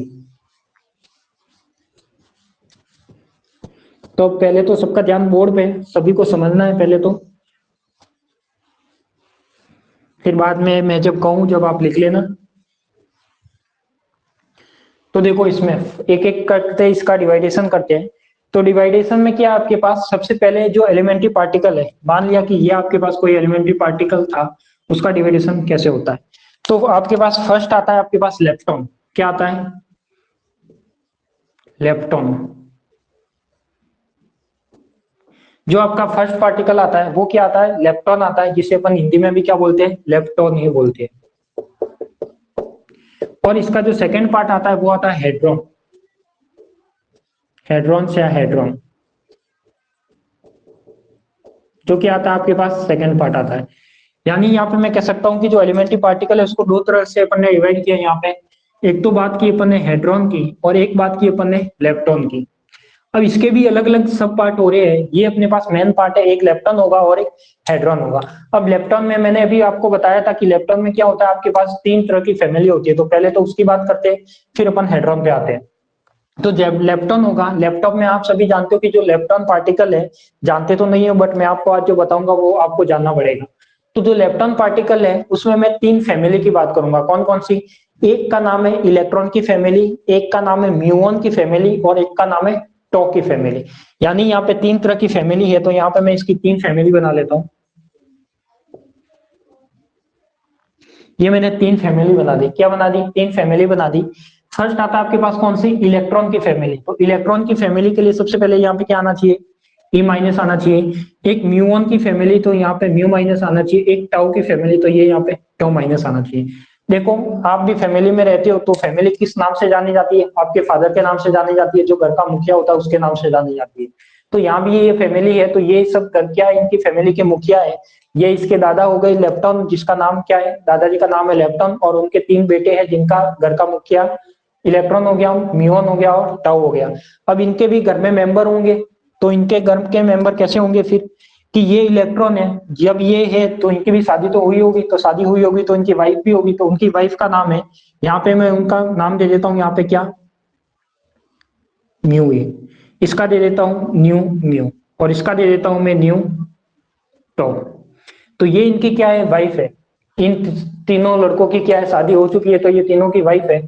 तो पहले तो सबका ध्यान बोर्ड पे, सभी को समझना है पहले तो, फिर बाद में मैं जब कहूं जब आप लिख लेना। तो देखो इसमें एक एक करते इसका डिवाइडेशन करते हैं। तो डिवाइडेशन में क्या आपके पास सबसे पहले जो एलिमेंट्री पार्टिकल है, मान लिया कि ये आपके पास कोई एलिमेंट्री पार्टिकल था, उसका डिवाइडेशन कैसे होता है। तो आपके पास फर्स्ट आता है आपके पास लेप्टॉन। क्या आता है? लेप्टॉन। जो आपका फर्स्ट पार्टिकल आता है वो क्या आता है? लेप्टॉन आता है, जिसे अपन हिंदी में भी क्या बोलते हैं? लेप्टॉन ही बोलते हैं। और इसका जो सेकंड पार्ट आता है वो आता है हेड्रॉन। हेड्रॉन से हेड्रॉन, जो कि आता है आपके पास सेकंड पार्ट आता है। यानी यहाँ पे मैं कह सकता हूँ कि जो एलिमेंट्री पार्टिकल है उसको 2 तरह से अपन ने डिवाइड किया यहाँ पे। एक तो बात की अपन ने हेड्रॉन की, और एक बात की अपन ने लेप्टॉन की। अब इसके भी अलग अलग सब पार्ट हो रहे हैं। ये अपने पास मेन पार्ट है, एक लेप्टॉन होगा और एक हेड्रॉन होगा। अब लेप्टॉन में मैंने अभी आपको बताया था कि लेप्टॉन में क्या होता है, आपके पास 3 तरह की फैमिली होती है। तो पहले तो उसकी बात करते हैं, फिर अपन हेड्रॉन पे आते हैं। तो जब लेप्टॉन होगा, लैपटॉप में आप सभी जानते हो कि जो लेप्टॉन पार्टिकल है, जानते तो नहीं हो बट मैं आपको आज जो बताऊंगा वो आपको जानना पड़ेगा। तो जो लेप्टॉन पार्टिकल है उसमें मैं 3 फैमिली की बात करूंगा। कौन कौन सी? एक का नाम है इलेक्ट्रॉन की फैमिली, एक का नाम है म्यूऑन की फैमिली, और एक का नाम है टॉ की फैमिली। यानी यहाँ पे 3 तरह की फैमिली है। तो यहाँ पे मैं इसकी 3 फैमिली बना लेता हूँ। ये मैंने 3 फैमिली बना दी। क्या बना दी? 3 फैमिली बना दी। फर्स्ट आता है आपके पास कौन सी? इलेक्ट्रॉन की फैमिली। तो इलेक्ट्रॉन की फैमिली के लिए सबसे पहले यहाँ पे क्या आना चाहिए? ई माइनस आना चाहिए। एक म्यूऑन की फैमिली, तो यहाँ पे म्यू माइनस आना चाहिए। एक टाउ की फैमिली, तो ये यहाँ पे टाउ माइनस आना चाहिए। देखो आप भी फैमिली में रहते हो, तो फैमिली किस नाम से जानी जाती है? आपके फादर के नाम से जानी जाती है, जो घर का मुखिया होता है उसके नाम से जानी जाती है। तो यहाँ भी ये फैमिली है, तो ये सब क्या है, इनकी फैमिली के मुखिया है। ये इसके दादा हो गए लेप्टॉन, जिसका नाम क्या है? दादाजी का नाम है लेप्टॉन, और उनके 3 बेटे हैं जिनका घर का मुखिया इलेक्ट्रॉन हो गया, म्यूऑन हो गया और टाउ हो गया। अब इनके भी घर में मेंबर होंगे। तो इनके घर के मेंबर कैसे होंगे फिर, कि ये इलेक्ट्रॉन है, जब ये है तो इनकी भी शादी तो हुई होगी, तो शादी हुई होगी तो इनकी वाइफ भी होगी, तो उनकी वाइफ का नाम है, यहाँ पे मैं उनका नाम दे देता हूँ यहाँ पे क्या? Mu A. इसका दे देता हूँ न्यू म्यू, और इसका दे देता हूँ मैं न्यू टॉ। तो ये इनकी क्या है? वाइफ है। इन तीनों लड़कों की क्या है? शादी हो चुकी है, तो ये तीनों की वाइफ है।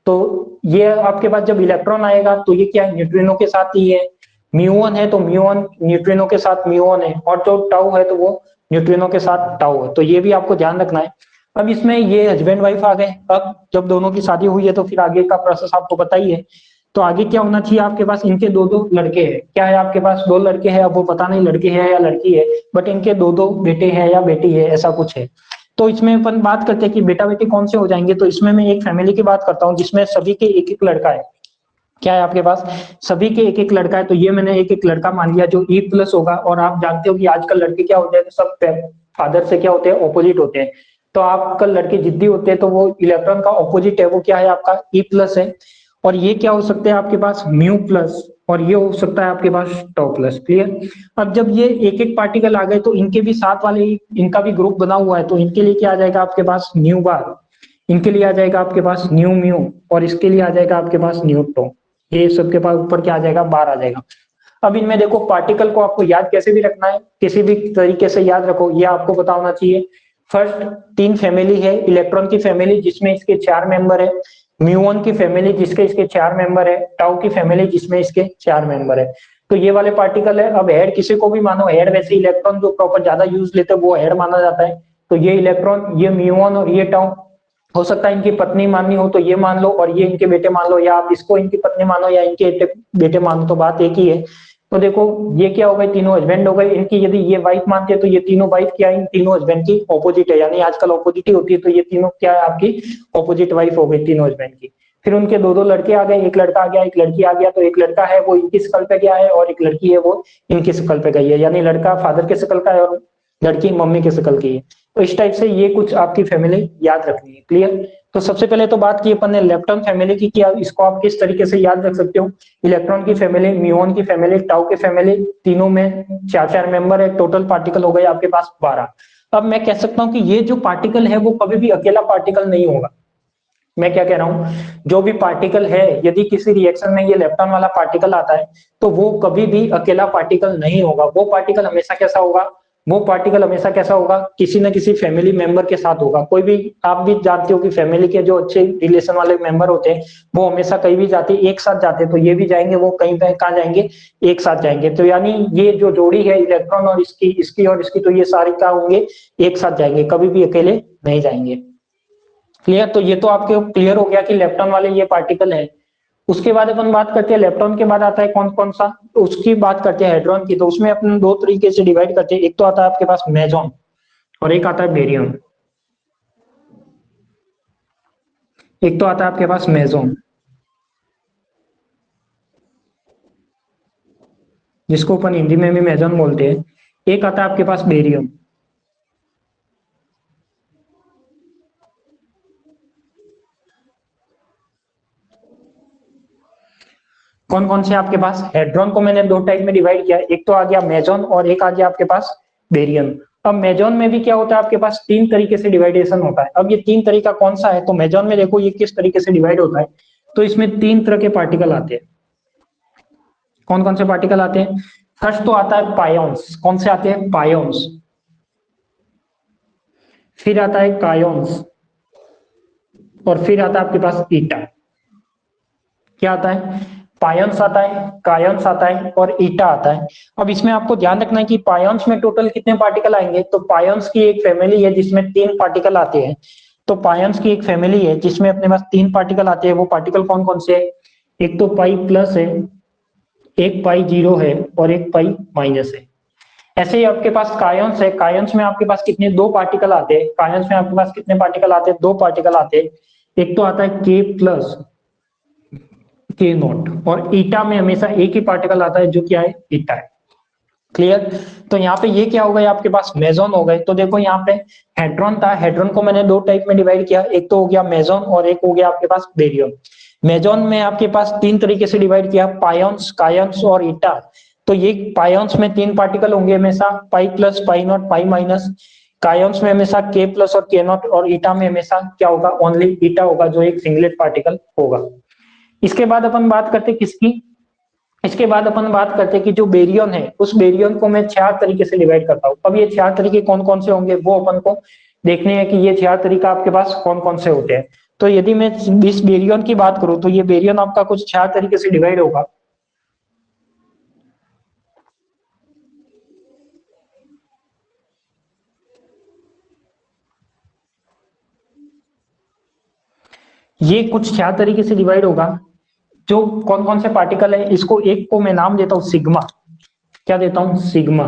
तो ये आपके पास जब इलेक्ट्रॉन आएगा तो ये क्या है? न्यूट्रिनो के साथ ही है। म्यूऑन है तो म्यूऑन न्यूट्रिनो के साथ म्यूऑन है, और जो टाउ है तो वो न्यूट्रिनो के साथ टाउ है। तो ये भी आपको ध्यान रखना है। अब इसमें ये हस्बैंड वाइफ आ गए। अब जब दोनों की शादी हुई है तो फिर आगे का प्रोसेस आपको पता ही है। तो आगे क्या होना चाहिए आपके पास? इनके 2-2 लड़के हैं। क्या है आपके पास? 2 लड़के हैं। अब वो पता नहीं लड़के हैं या लड़की है, बट इनके 2-2 बेटे हैं या बेटी है, ऐसा कुछ है। तो इसमें अपन बात करते हैं कि बेटा बेटी कौन से हो जाएंगे। तो इसमें मैं एक फैमिली की बात करता हूँ जिसमें सभी के एक एक लड़का है। क्या है आपके पास? सभी के एक एक लड़का है। तो ये मैंने एक एक लड़का मान लिया जो ई प्लस होगा। और आप जानते हो कि आजकल लड़के क्या होते हैं, सब फादर से क्या होते हैं? ऑपोजिट होते हैं। तो आपका लड़के जिद्दी होते हैं, तो वो इलेक्ट्रॉन का ऑपोजिट है, वो क्या है आपका? ई प्लस है। और ये क्या हो सकते हैं आपके पास? म्यू प्लस, और ये हो सकता है आपके पास टॉ प्लस। क्लियर? अब जब ये एक एक पार्टिकल आ गए तो इनके भी साथ वाले इनका भी ग्रुप बना हुआ है। तो इनके लिए क्या आ जाएगा आपके पास? न्यू बार। इनके लिए आ जाएगा आपके पास न्यू म्यू, और इसके लिए आ जाएगा आपके पास न्यू टॉ। ये सबके पास ऊपर क्या आ जाएगा? बार आ जाएगा। अब इनमें देखो पार्टिकल को आपको याद कैसे भी रखना है, किसी भी तरीके से याद रखो, ये आपको पता होना चाहिए। फर्स्ट 3 फैमिली है। इलेक्ट्रॉन की फैमिली जिसमें इसके 4 मेंबर है, म्यूऑन की फैमिली जिसके इसके 4 मेंबर है, टाउ की फैमिली जिसमें इसके 4 मेंबर है। तो ये वाले पार्टिकल है। अब हेड किसी को भी मानो हेड, वैसे इलेक्ट्रॉन जो प्रॉपर ज्यादा यूज लेते हैं वो हेड माना जाता है। तो ये इलेक्ट्रॉन, ये म्यूऑन और ये टाउ, हो सकता है इनकी पत्नी माननी हो तो ये मान लो, और ये इनके बेटे मान लो, या आप इसको इनकी पत्नी मानो या इनके बेटे मानो, तो बात एक ही है। तो देखो ये क्या हो गए, तीनों हस्बैंड हो गए इनकी। यदि ये वाइफ मानते हैं तो ये तीनों वाइफ क्या है, इन तीनों हस्बैंड की ऑपोजिट है, यानी आजकल ऑपोजिट ही होती है, तो ये तीनों क्या है, आपकी ऑपोजिट वाइफ हो गई तीनों हस्बैंड की। फिर उनके दो दो लड़के आ गए, एक लड़का आ गया एक लड़की आ गया, तो एक लड़का है वो इनकी शकल पे गया है और एक लड़की है वो इनकी शकल पे गई है, यानी लड़का फादर के शकल का है और लड़की मम्मी के शकल की है। तो इस टाइप से ये कुछ आपकी फैमिली याद रखनी है। क्लियर? तो सबसे पहले तो बात की अपन ने लेप्टन फैमिली की, क्या इसको आप किस तरीके से याद रख सकते हो। इलेक्ट्रॉन की फैमिली, म्यूऑन की फैमिली, टाउ की फैमिली, तीनों में चार चार मेंबर है, टोटल पार्टिकल हो गए आपके पास 12। अब मैं कह सकता हूं कि ये जो पार्टिकल है वो कभी भी अकेला पार्टिकल नहीं होगा। मैं क्या कह रहा हूं, जो भी पार्टिकल है यदि किसी रिएक्शन में ये लेप्टॉन वाला पार्टिकल आता है तो वो कभी भी अकेला पार्टिकल नहीं होगा। वो पार्टिकल हमेशा कैसा होगा, वो पार्टिकल हमेशा कैसा होगा, किसी न किसी फैमिली मेंबर के साथ होगा। कोई भी, आप भी जानते हो कि फैमिली के जो अच्छे रिलेशन वाले मेंबर होते हैं वो हमेशा कहीं भी जाते हैं एक साथ जाते हैं, तो ये भी जाएंगे, वो कहीं पे कहाँ जाएंगे, एक साथ जाएंगे। तो यानी ये जो जोड़ी है इलेक्ट्रॉन और इसकी इसकी और इसकी, तो ये सारी क्या होंगे, एक साथ जाएंगे, कभी भी अकेले नहीं जाएंगे। क्लियर? तो ये तो आपके क्लियर हो गया कि लेप्टॉन वाले ये पार्टिकल है। उसके बाद अपन बात करते हैं लेप्टॉन के बाद आता है कौन कौन सा, तो उसकी बात करते हैं हेड्रॉन की। तो उसमें अपन दो तरीके से डिवाइड करते हैं, एक तो आता है आपके पास मेजॉन और एक आता है बेरियम। एक तो आता है आपके पास मेजॉन, जिसको अपन हिंदी में भी मेजॉन बोलते हैं। एक आता है आपके पास बेरियम। कौन कौन से आपके पास, हेड्रॉन को मैंने दो टाइप में डिवाइड किया, एक तो आ गया मेजॉन और एक आ गया आपके पास बेरियम। अब मेजॉन में भी क्या होता है, आपके पास तीन तरीके से डिवाइडेशन होता है। अब ये तीन तरीका कौन सा है, तो मेजॉन में देखो ये किस तरीके से डिवाइड होता है। तो इसमें तीन तरह के पार्टिकल आते हैं। कौन कौन से पार्टिकल आते हैं, फर्स्ट तो आता है पायोन्स। कौन से आते हैं, पायोन्स। फिर आता है कायोन्स, और फिर आता है आपके पास ईटा। क्या आता है, पायोन्स आता है, कायोन्स आता है और ईटा आता है। अब इसमें आपको ध्यान रखना है कि पायोन्स में टोटल कितने पार्टिकल आएंगे, तो पायोन्स की एक फैमिली है जिसमें तीन पार्टिकल आते हैं। तो पायोन्स की एक फैमिली है जिसमें अपने पास तीन पार्टिकल आते हैं। वो पार्टिकल कौन कौन से है, एक तो पाई प्लस है, एक पाई जीरो है और एक पाई माइनस है। ऐसे ही आपके पास कायंस है, कायंस में आपके पास कितने, दो पार्टिकल आते हैं। कायंस में आपके पास कितने पार्टिकल आते हैं, दो पार्टिकल आते हैं। एक तो आता है के प्लस के नॉट, और ईटा में हमेशा एक ही पार्टिकल आता है जो क्या है, ईटा है। क्लियर? तो यहाँ पे ये क्या हो गए आपके पास, मेजॉन हो गए। तो देखो यहाँ पे हेड्रॉन था, हेड्रॉन को मैंने दो टाइप में डिवाइड किया, एक तो हो गया मेजॉन और एक हो गया आपके पास बेरियम। मेजॉन में आपके पास तीन तरीके से डिवाइड किया, पायोन्स, कायंस और ईटा। तो ये पायोन्स में तीन पार्टिकल होंगे हमेशा, pi plus, pi naught, pi minus. Kaons में हमेशा के प्लस और के नॉट, और ईटा में हमेशा क्या होगा, ओनली ईटा होगा, जो एक सिंगलेट पार्टिकल होगा। इसके बाद अपन बात करते किसकी, इसके बाद अपन बात करते हैं कि जो बेरियन है, उस बेरियन को मैं चार तरीके से डिवाइड करता हूं। अब ये चार तरीके कौन कौन से होंगे वो अपन को देखने हैं कि ये चार तरीका आपके पास कौन कौन से होते हैं। तो यदि मैं इस बेरियन की बात करूं तो ये बेरियन आपका कुछ चार तरीके से डिवाइड होगा। ये कुछ चार तरीके से डिवाइड होगा। जो कौन कौन से पार्टिकल है, इसको एक को मैं नाम देता हूं सिग्मा। क्या देता हूं, सिग्मा।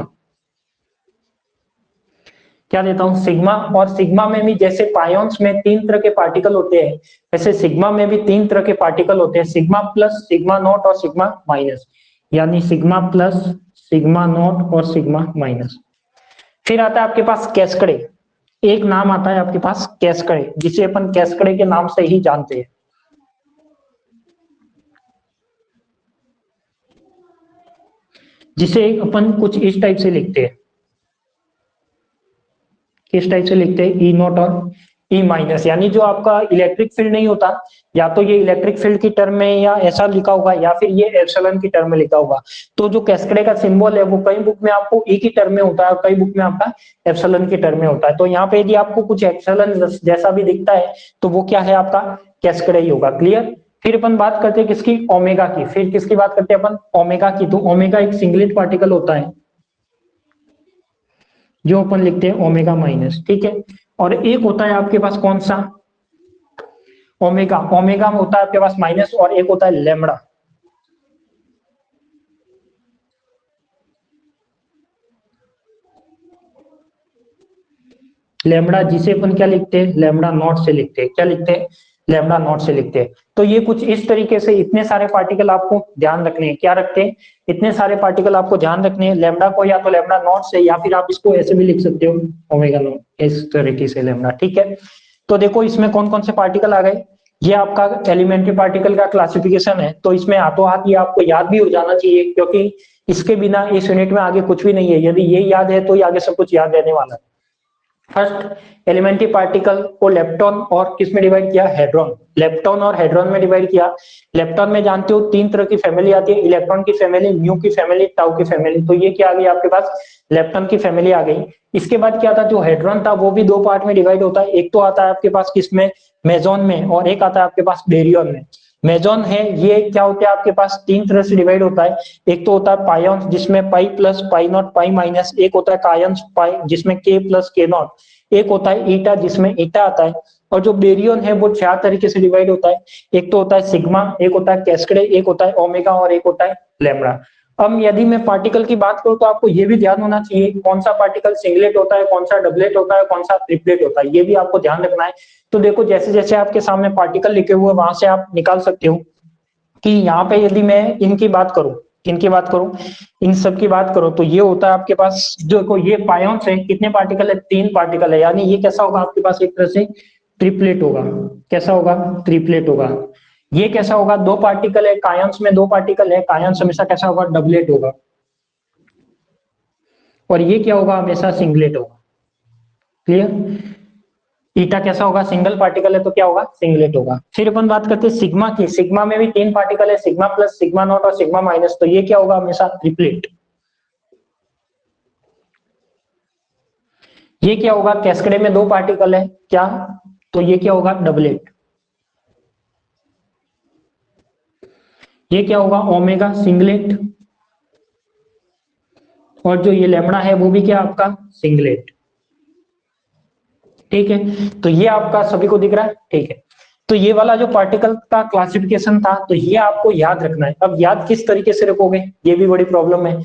क्या देता हूं, सिग्मा। और सिग्मा में भी जैसे पायोन्स में तीन तरह के पार्टिकल होते हैं, वैसे सिग्मा में भी तीन तरह के पार्टिकल होते हैं, सिग्मा प्लस, सिग्मा नॉट और सिग्मा माइनस। यानी सिग्मा प्लस, सिग्मा नॉट और सिग्मा माइनस। फिर आता है आपके पास कैस्कड़े। एक नाम आता है आपके पास कैस्कड़े, जिसे अपन कैस्कड़े के नाम से ही जानते हैं। जिसे अपन कुछ इस टाइप से लिखते हैं, किस टाइप से लिखते हैं, ई नॉट और ई माइनस। यानी जो आपका इलेक्ट्रिक फील्ड नहीं होता, या तो ये इलेक्ट्रिक फील्ड की टर्म में या ऐसा लिखा होगा, या फिर ये एप्सिलॉन की टर्म में लिखा होगा। तो जो कैस्केड का सिंबल है वो कई बुक में आपको ई की टर्म में होता है और कई बुक में आपका एप्सिलॉन की टर्म में होता है। तो यहाँ पे यदि आपको कुछ एप्सिलॉन जैसा भी दिखता है तो वो क्या है, आपका कैस्केड ही होगा। क्लियर? फिर अपन बात करते हैं किसकी, ओमेगा की। फिर किसकी बात करते हैं अपन, ओमेगा की। तो ओमेगा एक सिंगलेट पार्टिकल होता है जो अपन लिखते हैं ओमेगा माइनस। ठीक है? और एक होता है आपके पास कौन सा, ओमेगा, ओमेगा में होता है आपके पास माइनस और एक होता है लेमड़ा। लेमड़ा जिसे अपन क्या लिखते हैं, लेमड़ा नॉट से लिखते हैं, क्या लिखते हैं, लेमड़ा नॉट से लिखते हैं। तो ये कुछ इस तरीके से इतने सारे पार्टिकल आपको ध्यान रखने हैं, क्या रखते हैं, इतने सारे पार्टिकल आपको ध्यान रखने हैं। लेमड़ा को या तो लेमड़ा नॉट से, या फिर आप इसको ऐसे भी लिख सकते हो, ओमेगा नॉट, इस तरीके से लेमड़ा, ठीक है। तो देखो इसमें कौन कौन से पार्टिकल आ गए, ये आपका एलिमेंट्री पार्टिकल का क्लासिफिकेशन है। तो इसमें हाथों हाथ ये आपको याद भी हो जाना चाहिए, क्योंकि इसके बिना इस यूनिट में आगे कुछ भी नहीं है। यदि ये याद है तो ये आगे सब कुछ याद रहने वाला है। फर्स्ट, एलिमेंट्री पार्टिकल को लेप्टॉन और किस में डिवाइड किया, हेड्रॉन, लेप्टॉन और हेड्रॉन में डिवाइड किया। लेप्टॉन में जानते हो तीन तरह की फैमिली आती है, इलेक्ट्रॉन की फैमिली, म्यू की फैमिली, टाउ की फैमिली। तो ये क्या आ गई आपके पास, लेप्टॉन की फैमिली आ गई। इसके बाद क्या था, जो हेड्रॉन था वो भी दो पार्ट में डिवाइड होता है। एक तो आता है आपके पास किसमें, मेजॉन में, और एक आता है आपके पास बेरियन में। मेजॉन है ये क्या होता है आपके पास, तीन तरह से डिवाइड होता है। एक तो होता है पाइॉन्स जिसमें पाई plus, pi naught, pi minus. एक होता है कायंस पाई जिसमें के प्लस, के नॉट। एक होता है ईटा जिसमें ईटा आता है। और जो बेरियन है वो चार तरीके से डिवाइड होता है। एक तो होता है सिग्मा, एक होता है कैस्केड, एक होता है ओमेगा और एक होता है लैम्ब्डा। अब यदि मैं पार्टिकल की बात करूं तो आपको ये भी ध्यान होना चाहिए कौन सा पार्टिकल सिंगलेट होता है, कौन सा डबलेट होता है, कौन सा ट्रिपलेट होता है, ये भी आपको ध्यान रखना है। तो देखो जैसे जैसे आपके सामने पार्टिकल लिखे हुए वहां से आप निकाल सकते हो कि यहाँ पे यदि मैं इनकी बात करूं, किनकी बात करूं, इन सब की बात करो, तो ये होता है आपके पास जो को ये पायोन्स है, कितने पार्टिकल है, तीन पार्टिकल है। यानी ये कैसा होगा आपके पास, एक तरह से ट्रिपलेट होगा। कैसा होगा, ट्रिपलेट होगा। ये कैसा होगा, दो पार्टिकल है, कायंस में दो पार्टिकल है, कायंस हमेशा कैसा होगा, डबलेट होगा। और ये क्या होगा, हमेशा सिंगलेट होगा। क्लियर। ईटा कैसा होगा, सिंगल पार्टिकल है तो क्या होगा, सिंगलेट होगा। फिर अपन बात करते हैं सिग्मा की। सिग्मा में भी तीन पार्टिकल है, सिग्मा प्लस, सिग्मा नॉट और सिग्मा माइनस। तो ये क्या होगा, हमेशा ट्रिपलेट। ये क्या होगा, कैस्केडे में दो पार्टिकल है क्या, तो ये क्या होगा, डबलेट। ये क्या होगा, ओमेगा, सिंगलेट। और जो ये लेमड़ा है वो भी क्या आपका, सिंगलेट। ठीक है, तो ये आपका सभी को दिख रहा है, ठीक है। तो ये वाला जो पार्टिकल का क्लासिफिकेशन था, तो ये आपको याद रखना है। अब याद किस तरीके से रखोगे, ये भी बड़ी प्रॉब्लम है।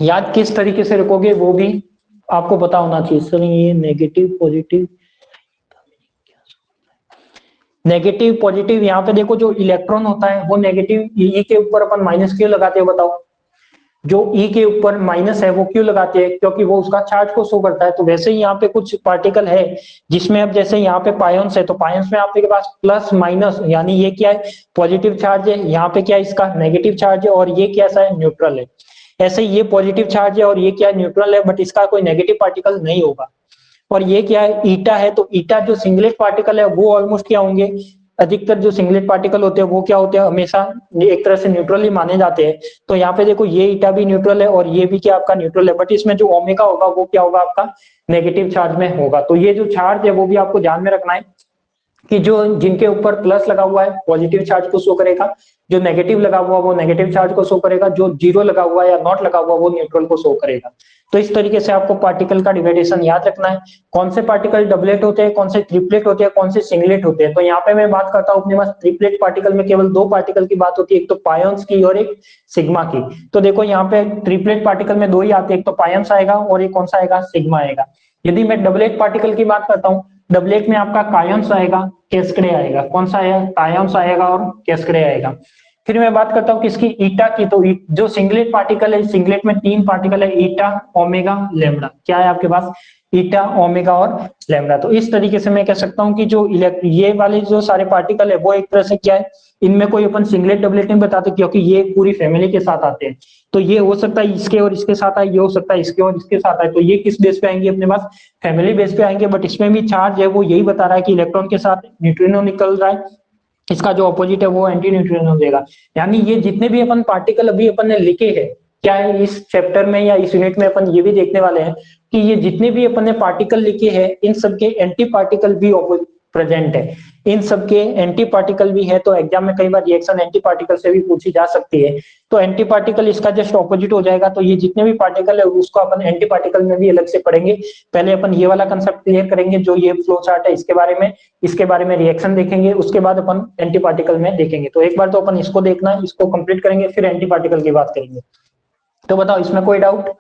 याद किस तरीके से रखोगे वो भी आपको पता होना चाहिए। सर ये नेगेटिव पॉजिटिव, नेगेटिव पॉजिटिव, यहाँ पे देखो जो इलेक्ट्रॉन होता है वो नेगेटिव ई के ऊपर अपन माइनस क्यों लगाते हैं बताओ। जो ई के ऊपर माइनस है वो क्यों लगाते हैं, क्योंकि वो उसका चार्ज को शो करता है। तो वैसे ही यहाँ पे कुछ पार्टिकल है जिसमें अब जैसे यहाँ पे पायोन्स है, तो पायोन्स में आपके पास प्लस माइनस, यानी ये क्या है, पॉजिटिव चार्ज है, यहाँ पे क्या है, इसका नेगेटिव चार्ज है, और ये कैसा है, न्यूट्रल है। ऐसे ये पॉजिटिव चार्ज है और ये क्या है, न्यूट्रल है, बट इसका कोई नेगेटिव पार्टिकल नहीं होगा। और ये क्या है, ईटा है, तो ईटा जो सिंगलेट पार्टिकल है वो ऑलमोस्ट क्या होंगे, अधिकतर जो सिंगलेट पार्टिकल होते हैं वो क्या होते हैं, हमेशा एक तरह से न्यूट्रल ही माने जाते हैं। तो यहाँ पे देखो ये ईटा भी न्यूट्रल है और ये भी क्या आपका न्यूट्रल है, बट इसमें जो ओमेगा होगा वो क्या होगा आपका, नेगेटिव चार्ज में होगा। तो ये जो चार्ज है वो भी आपको ध्यान में रखना है कि जो जिनके ऊपर प्लस लगा हुआ है पॉजिटिव चार्ज को शो करेगा, जो नेगेटिव लगा हुआ वो नेगेटिव चार्ज को शो करेगा, जो जीरो लगा हुआ है या नॉट लगा हुआ वो न्यूट्रल को शो करेगा। तो इस तरीके से आपको पार्टिकल का डिवाइडेशन याद रखना है। कौन से पार्टिकल डबलेट होते हैं, कौन से ट्रिपलेट होते हैं, कौन से सिंगलेट होते हैं। तो यहाँ पे मैं बात करता हूँ अपने पास ट्रिपलेट पार्टिकल में केवल दो पार्टिकल की बात होती है, एक तो पायोन्स की और एक सिग्मा की। तो देखो यहाँ पे ट्रिपलेट पार्टिकल में दो ही आते हैं, एक तो पायोन्स आएगा और एक कौन सा आएगा, सिग्मा आएगा। यदि मैं डबलेट पार्टिकल की बात करता हूँ, डबलेट में आपका कायंस आएगा, कैस्केडे आएगा। कौन सा आएगा, कायंस आएगा और कैस्केडे आएगा। फिर मैं बात करता हूँ किसकी, ईटा की। तो जो सिंगलेट पार्टिकल है, सिंगलेट में तीन पार्टिकल है, ईटा, ओमेगा, लैम्ब्डा। क्या है आपके पास, ईटा, ओमेगा और लैम्ब्डा। तो इस तरीके से मैं कह सकता हूँ कि जो ये वाले जो सारे पार्टिकल है वो एक तरह से क्या है, इनमें कोई अपन सिंगलेट डबलेट नहीं बताते, क्योंकि ये पूरी फैमिली के साथ आते हैं। तो ये हो सकता है इसके और इसके साथ आए, ये हो सकता है इसके और इसके साथ आए। तो ये किस बेस पे आएंगे, अपने पास फैमिली बेस पे आएंगे। बट इसमें भी चार्ज है वो यही बता रहा है कि इलेक्ट्रॉन के साथ न्यूट्रिनो निकल रहा है, इसका जो अपोजिट है वो एंटी न्यूट्रिनो देगा। यानी ये जितने भी अपन पार्टिकल अभी अपन ने लिखे हैं, क्या है इस चैप्टर में या इस यूनिट में अपन ये भी देखने वाले हैं कि ये जितने भी अपन ने पार्टिकल लिखे हैं इन सबके एंटी पार्टिकल भी प्रेजेंट है। इन सबके एंटी पार्टिकल भी है, तो एग्जाम में कई बार रिएक्शन एंटी पार्टिकल से भी पूछी जा सकती है। तो एंटी पार्टिकल इसका जस्ट ऑपोजिट हो जाएगा। तो ये जितने भी पार्टिकल है उसको अपन एंटी पार्टिकल में भी अलग से पढ़ेंगे। पहले अपन ये वाला कंसेप्ट क्लियर करेंगे जो ये फ्लो चार्ट है इसके बारे में रिएक्शन देखेंगे, उसके बाद अपन एंटी पार्टिकल में देखेंगे। तो एक बार तो अपन इसको देखना है, इसको कंप्लीट करेंगे, फिर एंटी पार्टिकल की बात करेंगे। तो बताओ इसमें कोई डाउट?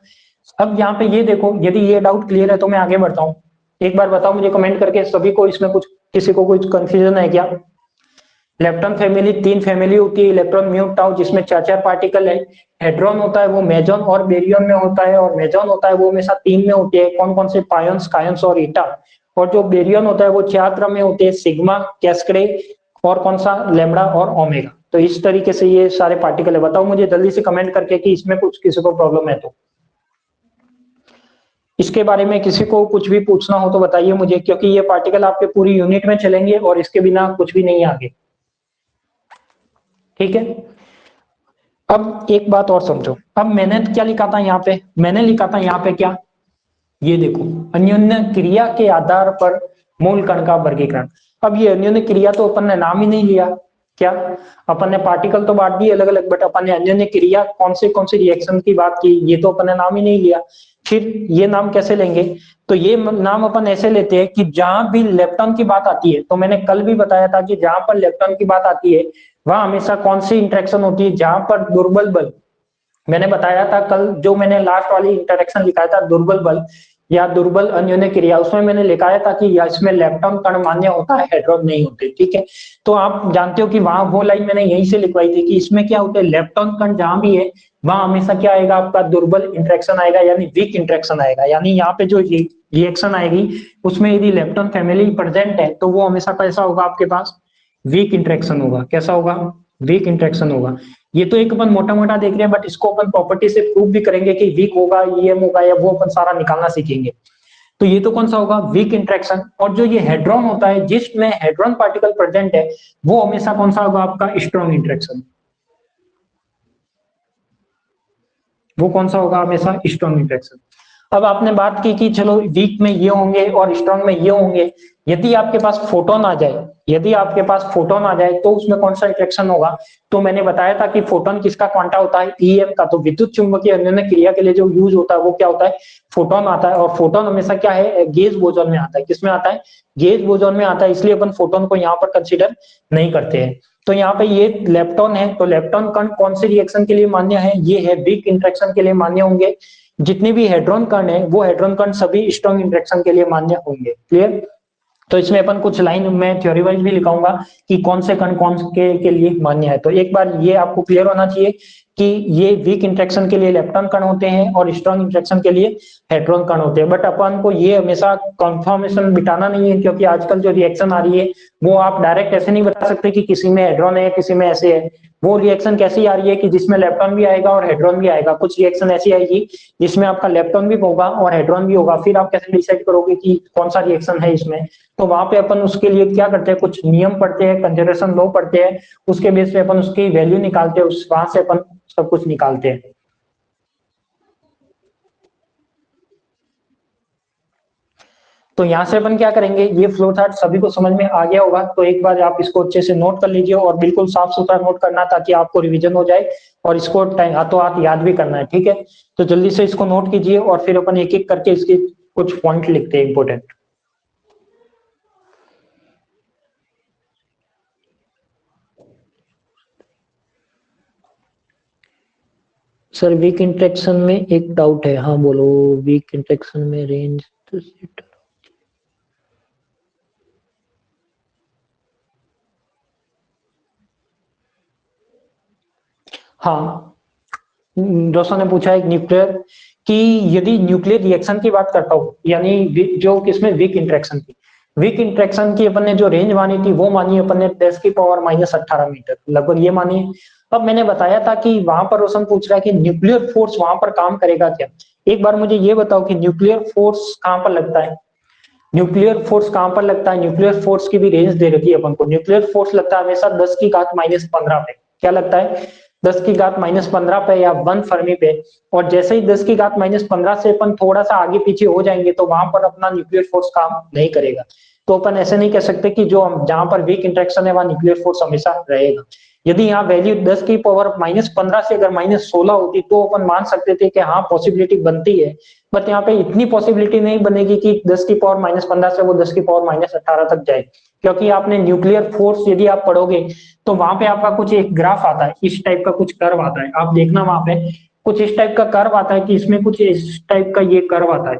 अब यहाँ पे ये देखो, यदि ये डाउट क्लियर है तो मैं आगे बढ़ता हूँ। एक बार बताओ मुझे कमेंट करके सभी को, इसमें कुछ किसी को कुछ कंफ्यूजन है क्या? लेप्टॉन फैमिली 3 फैमिली होती है, इलेक्ट्रॉन म्यू टाउ, जिसमें 4 पार्टिकल है। हेड्रॉन होता है वो मेजॉन और बेरियन में होता है, और मेजॉन होता है वो हमेशा 3 में होते हैं। कौन कौन से? पायोन्स, कायोन्स और ईटा। और जो बेरियन होता है वो 4 क्रम में होते हैं, सिग्मा, कैस्करे और कौन सा? लैम्बडा और ओमेगा। तो इस तरीके से ये सारे पार्टिकल है। बताओ मुझे जल्दी से कमेंट करके कि इसमें कुछ किसी को प्रॉब्लम है तो। इसके बारे में किसी को कुछ भी पूछना हो तो बताइए मुझे, क्योंकि ये पार्टिकल आपके पूरी यूनिट में चलेंगे और इसके बिना कुछ भी नहीं आगे। ठीक है, अब एक बात और समझो। अब मैंने क्या लिखा था यहाँ पे? मैंने लिखा था यहाँ पे क्या? ये देखो, अन्योन्य क्रिया के आधार पर मूल कण का वर्गीकरण। अब ये अन्योन्य क्रिया तो अपन ने नाम ही नहीं लिया। क्या अपन ने पार्टिकल तो बांट दिए अलग अलग, बट अपन ने अन्योन्य क्रिया कौन सी रिएक्शन की बात की, ये तो अपन ने नाम ही नहीं लिया। फिर ये नाम कैसे लेंगे? तो ये नाम अपन ऐसे लेते हैं कि जहां भी लेप्टॉन की बात आती है, तो मैंने कल भी बताया था कि जहां पर लेप्टॉन की बात आती है वहां हमेशा कौन सी इंटरेक्शन होती है? जहां पर दुर्बल बल, मैंने बताया था कल, जो मैंने लास्ट वाली इंटरेक्शन लिखाया था दुर्बल बल या दुर्बल अन्योन्य क्रिया, उसमें मैंने लिखाया था कि इसमें लेप्टॉन कण मान्य होता है, हेड्रॉन नहीं होते। ठीक है, तो आप जानते हो कि वहां वो लाइन मैंने यहीं से लिखवाई थी कि इसमें क्या होता है, लेप्टॉन कण जहां भी है वहां हमेशा क्या आएगा? आपका दुर्बल इंटरेक्शन आएगा, यानी वीक इंटरेक्शन आएगा। यानी यहाँ पे जो रिएक्शन आएगी उसमें यदि लेप्टॉन फैमिली प्रेजेंट है तो वो हमेशा कैसा होगा? आपके पास वीक इंटरेक्शन होगा। कैसा होगा? वीक इंटरेक्शन होगा। ये तो एक अपन मोटा मोटा देख रहे हैं, बट इसको अपन प्रॉपर्टी से प्रूव भी करेंगे कि वीक होगा, ईएम होगा, या वो अपन सारा निकालना सीखेंगे। तो ये तो कौन सा होगा? Weak interaction. और जो ये हेड्रॉन होता है, जिसमें हेड्रॉन पार्टिकल प्रेजेंट है, वो हमेशा कौन सा होगा? आपका स्ट्रॉन्ग इंटरेक्शन। वो कौन सा होगा? हमेशा स्ट्रॉन्ग इंटरेक्शन। अब आपने बात की कि चलो वीक में ये होंगे और स्ट्रॉन्ग में ये होंगे। यदि आपके पास फोटोन आ जाए, तो उसमें कौन सा इंटरेक्शन होगा? तो मैंने बताया था कि फोटोन किसका क्वांटा होता है? ईएम का। तो विद्युत चुंबकीय अन्योन्य क्रिया के लिए जो यूज होता है वो क्या होता है? फोटोन आता है। और फोटोन हमेशा क्या है? गेज बोजोन में आता है। किसमें आता है? गेज बोजोन में आता है। इसलिए अपन फोटोन को यहाँ पर कंसिडर नहीं करते हैं। तो यहाँ पे ये लेप्टॉन है, तो लेप्टॉन कण कौन सी रिएक्शन के लिए मान्य है? ये है वीक इंटरेक्शन के लिए मान्य होंगे। जितने भी हेड्रॉन कण है वो हेड्रॉन कण सभी स्ट्रॉन्ग इंटरेक्शन के लिए मान्य होंगे। क्लियर? तो इसमें अपन कुछ लाइन में थ्योरी वाइज भी लिखाऊंगा कि कौन से कण कौन के लिए मान्य है। तो एक बार ये आपको क्लियर होना चाहिए कि ये वीक इंटरेक्शन के लिए लेप्टॉन कण होते हैं और स्ट्रॉन्ग इंटरेक्शन के लिए हेड्रॉन कण होते हैं। बट अपन को ये हमेशा कंफर्मेशन बिठाना नहीं है, क्योंकि आजकल जो रिएक्शन आ रही है वो आप डायरेक्ट ऐसे नहीं बता सकते कि किसी में हेड्रॉन है किसी में ऐसे है। वो रिएक्शन कैसी आ रही है कि जिसमें लेप्टॉन भी आएगा और हेड्रॉन भी आएगा। कुछ रिएक्शन ऐसी आएगी जिसमें आपका लेप्टॉन भी होगा और हेड्रॉन भी होगा। फिर आप कैसे डिसाइड करोगे कि कौन सा रिएक्शन है इसमें? तो वहां पे अपन उसके लिए क्या करते हैं? कुछ नियम पढ़ते हैं, कंजर्वेशन लॉ पढ़ते हैं, उसके बेस पे अपन उसकी वैल्यू निकालते हैं, उस वहां से अपन सब कुछ निकालते हैं। तो यहाँ से अपन क्या करेंगे? ये फ्लो चार्ट सभी को समझ में आ गया होगा, तो एक बार आप इसको अच्छे से नोट कर लीजिए और बिल्कुल साफ सुथरा नोट करना ताकि आपको रिवीजन हो जाए और इसको हाथों हाथ याद भी करना है। ठीक है, तो जल्दी से इसको नोट कीजिए और फिर अपन एक एक करके इसके कुछ पॉइंट लिखते हैं इंपोर्टेंट। सर वीक इंटरेक्शन में एक डाउट है। हाँ बोलो। वीक इंटरेक्शन में रेंज हाँ, रोशन ने पूछा एक न्यूक्लियर कि यदि न्यूक्लियर रिएक्शन की बात करता हूँ, यानी जो किसमें वीक इंटरेक्शन की अपन ने जो रेंज मानी थी वो मानी अपन ने 10⁻⁻18 मीटर लगभग, ये मानी। अब मैंने बताया था कि वहां पर रोशन पूछ रहा है कि न्यूक्लियर फोर्स वहां पर काम करेगा क्या। एक बार मुझे ये बताओ कि न्यूक्लियर फोर्स कहां पर लगता है? न्यूक्लियर फोर्स कहां पर लगता है? न्यूक्लियर फोर्स की भी रेंज दे रखी है अपन को। न्यूक्लियर फोर्स लगता है हमेशा 10⁻⁻15 पे। क्या लगता है? 10⁻⁻15 पे या 1 फर्मी पे। और जैसे ही 10⁻⁻15 से अपन थोड़ा सा आगे पीछे हो जाएंगे तो वहां पर अपना न्यूक्लियर फोर्स काम नहीं करेगा। तो अपन ऐसे नहीं कह सकते कि जो हम जहां पर वीक इंटरेक्शन है वहां न्यूक्लियर फोर्स हमेशा रहेगा। यदि यहाँ वैल्यू 10 की पावर -15 से अगर -16 होती तो अपन मान सकते थे कि हाँ पॉसिबिलिटी बनती है, बट यहाँ पे इतनी पॉसिबिलिटी नहीं बनेगी कि 10 की पावर -15 से वो 10 की पावर -18 तक जाए, क्योंकि आपने न्यूक्लियर फोर्स यदि आप पढ़ोगे तो वहां पे आपका कुछ एक ग्राफ आता है, इस टाइप का कुछ कर्व आता है, आप देखना वहां पे कुछ इस टाइप का कर्व आता है कि इसमें कुछ इस टाइप का ये कर्व आता है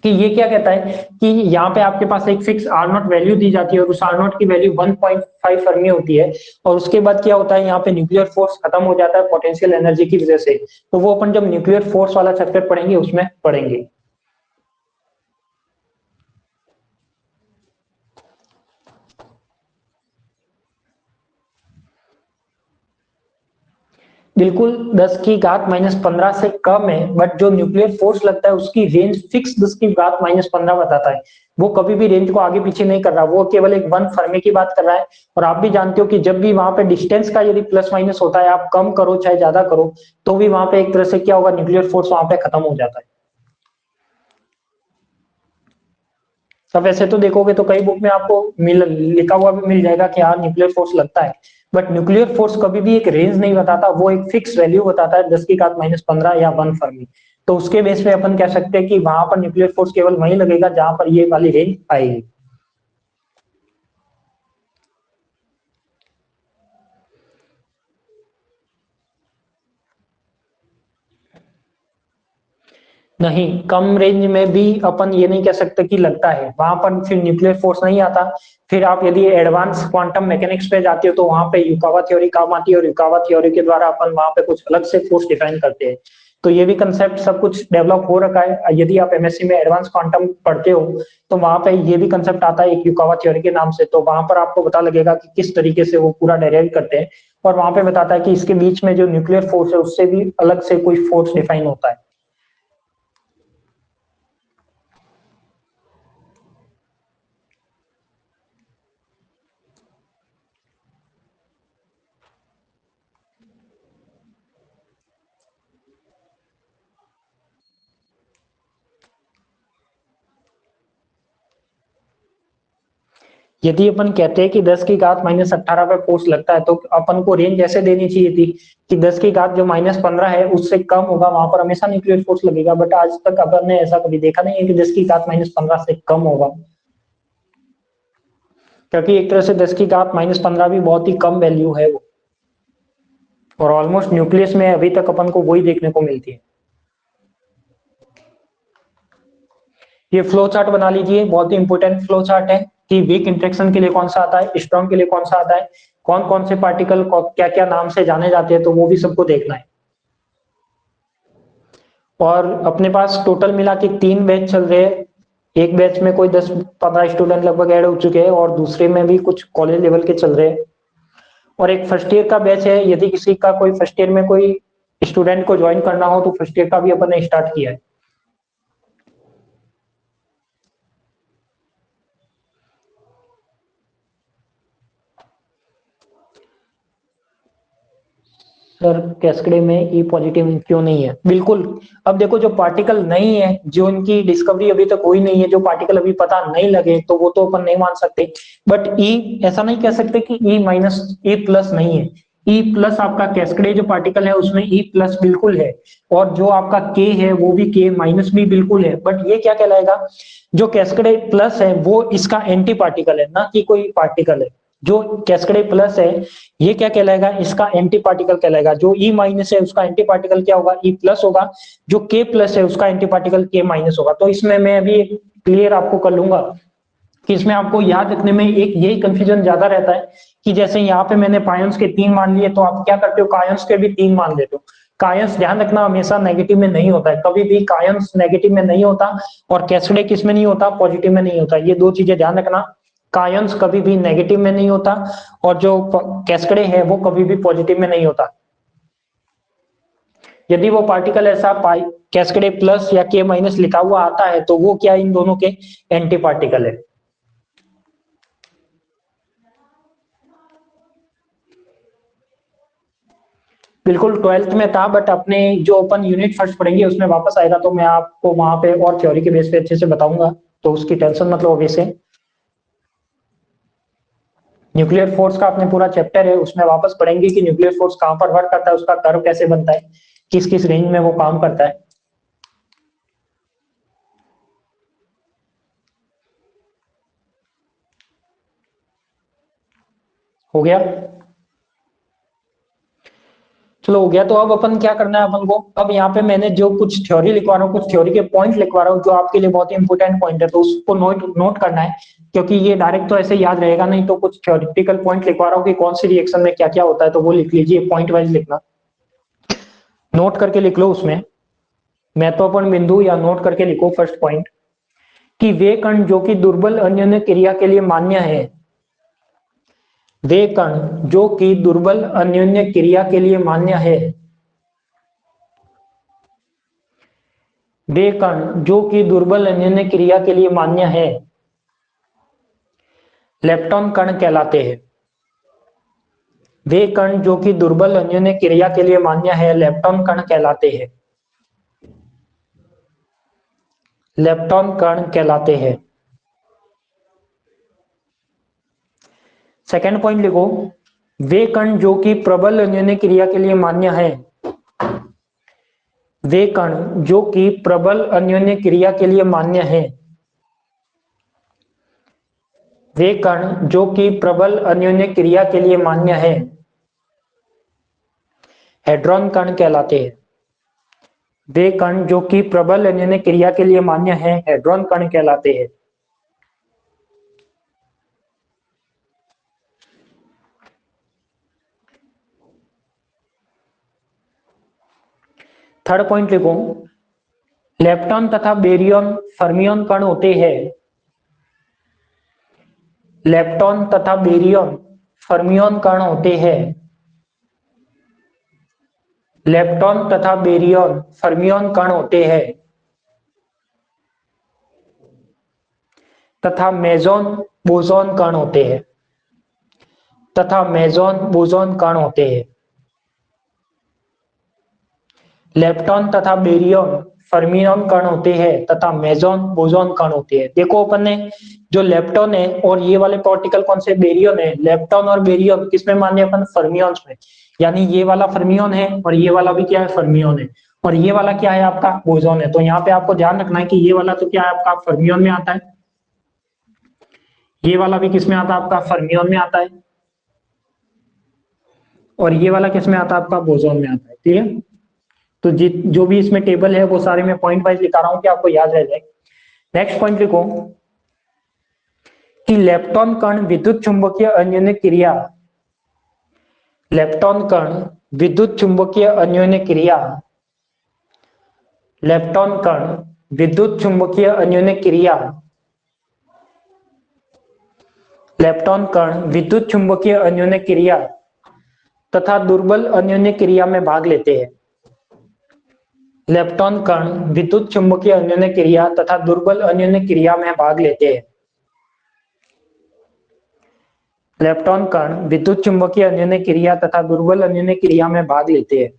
कि ये क्या कहता है कि यहाँ पे आपके पास एक फिक्स आर नॉट वैल्यू दी जाती है और उस आर नॉट की वैल्यू 1.5 फर्मी होती है, और उसके बाद क्या होता है यहाँ पे न्यूक्लियर फोर्स खत्म हो जाता है पोटेंशियल एनर्जी की वजह से। तो वो अपन जब न्यूक्लियर फोर्स वाला चैप्टर पढ़ेंगे उसमें पढ़ेंगे। बिल्कुल 10 की घात -15 से कम है, बट जो न्यूक्लियर फोर्स लगता है उसकी रेंज फिक्स 10 की घात -15 बताता है। वो कभी भी रेंज को आगे पीछे नहीं कर रहा, वो केवल एक वन फर्मी की बात कर रहा है। और आप भी जानते हो कि जब भी वहां पे डिस्टेंस का यदि प्लस माइनस होता है, आप कम करो चाहे ज्यादा करो, तो भी वहां पे एक तरह से क्या होगा, न्यूक्लियर फोर्स वहां पे खत्म हो जाता है। अब वैसे तो देखोगे तो कई बुक में आपको मिल लिखा हुआ भी मिल जाएगा कि हाँ न्यूक्लियर फोर्स लगता है, बट न्यूक्लियर फोर्स कभी भी एक रेंज नहीं बताता, वो एक फिक्स वैल्यू बताता है 10 की घात -15 या 1 फर्मी। तो उसके बेस पे अपन कह सकते हैं कि वहां पर न्यूक्लियर फोर्स केवल वहीं लगेगा जहां पर ये वाली रेंज आएगी। नहीं, कम रेंज में भी अपन ये नहीं कह सकते कि लगता है, वहां पर फिर न्यूक्लियर फोर्स नहीं आता। फिर आप यदि एडवांस क्वांटम मैकेनिक्स पे जाते हो तो वहां पे युकावा थ्योरी काम आती है, और युकावा थ्योरी के द्वारा अपन वहां पे कुछ अलग से फोर्स डिफाइन करते हैं। तो ये भी कंसेप्ट सब कुछ डेवलप हो रखा है, यदि आप एमएससी में एडवांस क्वांटम पढ़ते हो तो वहां पे ये भी कंसेप्ट आता है एक युकावा थ्योरी के नाम से, तो वहां पर आपको पता लगेगा कि किस तरीके से वो पूरा डेराइव करते हैं। और वहां पे बताता है कि इसके बीच में जो न्यूक्लियर फोर्स है उससे भी अलग से कोई फोर्स डिफाइन होता है। यदि अपन कहते हैं कि 10 की घात -18 पे फोर्स लगता है, तो अपन को रेंज ऐसे देनी चाहिए थी कि 10 की घात जो -15 है उससे कम होगा, वहां पर हमेशा न्यूक्लियर फोर्स लगेगा। बट आज तक अपन ने ऐसा कभी देखा नहीं है कि 10 की घात -15 से कम होगा, क्योंकि एक तरह से 10 की घात -15 भी बहुत ही कम वैल्यू है वो, और ऑलमोस्ट न्यूक्लियस में अभी तक अपन को वही देखने को मिलती है। ये फ्लो चार्ट बना लीजिए, बहुत ही इंपॉर्टेंट फ्लो चार्ट है कि वीक इंटरेक्शन के लिए कौन सा आता है, स्ट्रॉन्ग के लिए कौन सा आता है, कौन कौन से पार्टिकल क्या क्या नाम से जाने जाते हैं, तो वो भी सबको देखना है। और अपने पास टोटल मिला के 3 बैच चल रहे हैं। एक बैच में कोई 10-15 स्टूडेंट लगभग ऐड हो चुके हैं, और दूसरे में भी कुछ कॉलेज लेवल के चल रहे हैं। और एक फर्स्ट ईयर का बैच है, यदि किसी का कोई फर्स्ट ईयर में कोई स्टूडेंट को ज्वाइन करना हो तो फर्स्ट ईयर का भी अपन ने स्टार्ट किया है। सर कैस्केड में ई पॉजिटिव क्यों नहीं है? बिल्कुल। अब देखो जो पार्टिकल नहीं है, जो इनकी डिस्कवरी अभी तक हुई नहीं है, जो पार्टिकल अभी पता नहीं लगे, तो वो तो अपन नहीं मान सकते। बट ई ऐसा नहीं कह सकते कि ई माइनस ई प्लस नहीं है। ई प्लस आपका कैस्केड जो पार्टिकल है उसमें ई प्लस बिल्कुल है, और जो आपका के है वो भी के माइनस भी बिल्कुल है। बट ये क्या कहलाएगा, जो कैस्केड प्लस है वो इसका एंटी पार्टिकल है, ना कि कोई पार्टिकल है। जो कैस्केड प्लस है ये क्या कहलाएगा, इसका एंटी पार्टिकल कहलाएगा। जो ई माइनस है उसका एंटी पार्टिकल क्या होगा, ई प्लस होगा। जो के प्लस है उसका एंटी पार्टिकल के माइनस होगा। तो इसमें मैं अभी क्लियर आपको कर लूंगा कि इसमें आपको याद रखने में एक यही कंफ्यूजन ज्यादा रहता है कि जैसे यहाँ पे मैंने पायंस के 3 मान लिए, तो आप क्या करते हो, कायंस के भी 3 मान लेते हो। कायंस ध्यान रखना हमेशा नेगेटिव में नहीं होता है, कभी भी कायंस नेगेटिव में नहीं होता, और कैस्केड किस में नहीं होता, पॉजिटिव में नहीं होता। ये 2 चीजें ध्यान रखना। कायंस कभी भी नेगेटिव में नहीं होता, और जो कैस्केड है वो कभी भी पॉजिटिव में नहीं होता। यदि वो पार्टिकल ऐसा कैस्केड प्लस या के माइनस लिखा हुआ आता है तो वो क्या, इन दोनों के एंटी पार्टिकल है। बिल्कुल 12th में था, बट अपने जो अपन यूनिट फर्स्ट पढ़ेंगे उसमें वापस आएगा तो मैं आपको वहां पे और थ्योरी के बेस पे अच्छे से बताऊंगा, तो उसकी टेंशन मतलब अभी से। न्यूक्लियर फोर्स का अपने पूरा चैप्टर है, उसमें वापस पढ़ेंगे कि न्यूक्लियर फोर्स कहां पर वर्क करता है, उसका कर्व कैसे बनता है, किस किस रेंज में वो काम करता है। हो गया? चलो हो गया। तो अब अपन क्या करना है अपन को, अब यहाँ पे मैंने जो कुछ थ्योरी लिखवा रहा हूँ, कुछ थ्योरी के पॉइंट लिखवा रहा हूँ जो आपके लिए बहुत ही इंपॉर्टेंट पॉइंट है, तो उसको नोट नोट करना है, क्योंकि ये डायरेक्ट तो ऐसे याद रहेगा नहीं, तो कुछ थ्योरेटिकल पॉइंट लिखवा रहा हूँ कि कौन सी रिएक्शन में क्या क्या होता है, तो वो लिख लीजिए, पॉइंट वाइज लिखना, नोट करके लिख लो उसमें, महत्वपूर्ण बिंदु या नोट करके लिखो। फर्स्ट पॉइंट कि वे कण जो कि दुर्बल अन्योन्य क्रिया के लिए मान्य है, वे कण जो कि दुर्बल अन्योन्य क्रिया के लिए मान्य है, वे कण जो कि दुर्बल अन्योन्य क्रिया के लिए मान्य है, लेप्टॉन कण कहलाते हैं। वे कण जो कि दुर्बल अन्योन्य क्रिया के लिए मान्य है, लेप्टॉन कण कहलाते हैं, लेप्टॉन कण कहलाते हैं। सेकंड पॉइंट लिखो, वे कण जो कि प्रबल अन्योन्य क्रिया के लिए मान्य है, वे कण जो कि प्रबल अन्योन्य क्रिया के लिए मान्य है, वे कण जो कि प्रबल अन्योन्य क्रिया के लिए मान्य है, हेड्रॉन कण कहलाते हैं। वे कण जो कि प्रबल अन्योन्य क्रिया के लिए मान्य है, हेड्रॉन कण कहलाते हैं। थर्ड पॉइंट लिखो, लेप्टॉन तथा बेरियम फर्मियन कण होते हैं, लेप्टॉन तथा बेरियम फर्मियन कण होते हैं, लेप्टॉन तथा बेरियम फर्मियन कण होते हैं, तथा मेसोन बोसोन कण होते हैं, तथा मेसोन बोसोन कण होते हैं। लेप्टॉन तथा बेरियम फर्मियन कण होते हैं तथा मेसोन बोसोन कण होते हैं। देखो अपन ने जो लेप्टॉन है और ये वाले पार्टिकल कौन से, बेरियम है, लेप्टॉन और बेरियम किसमें माने अपन, फर्मियंस में, यानी ये वाला फर्मियन है और ये वाला भी क्या है, फर्मियन है, और ये वाला क्या है आपका, बोसोन है। तो यहाँ पे आपको ध्यान रखना है कि ये वाला तो क्या है आपका, फर्मियन में आता है, ये वाला भी किसमें आता है आपका, फर्मियन में आता है, और ये वाला किसमें आता है आपका, बोसोन में आता है। ठीक है, तो जो भी इसमें टेबल है वो सारे मैं पॉइंट वाइज लिखा रहा हूं कि आपको याद रह जाए। नेक्स्ट पॉइंट लिखो कि लेप्टॉन कण विद्युत चुंबकीय अन्योन्य क्रिया, लेप्टॉन कण विद्युत चुंबकीय अन्योन्य क्रिया, लेप्टॉन कण विद्युत चुंबकीय अन्योन्य क्रिया, लेप्टॉन कण विद्युत चुंबकीय अन्योन्य क्रिया तथा दुर्बल अन्योन्य क्रिया में भाग लेते हैं। लेप्टॉन कण विद्युत चुंबकीय अन्योन्य क्रिया तथा दुर्बल अन्योन्य क्रिया में भाग लेते हैं। लेप्टॉन कण विद्युत चुंबकीय अन्योन्य क्रिया तथा दुर्बल अन्योन्य क्रिया में भाग लेते हैं।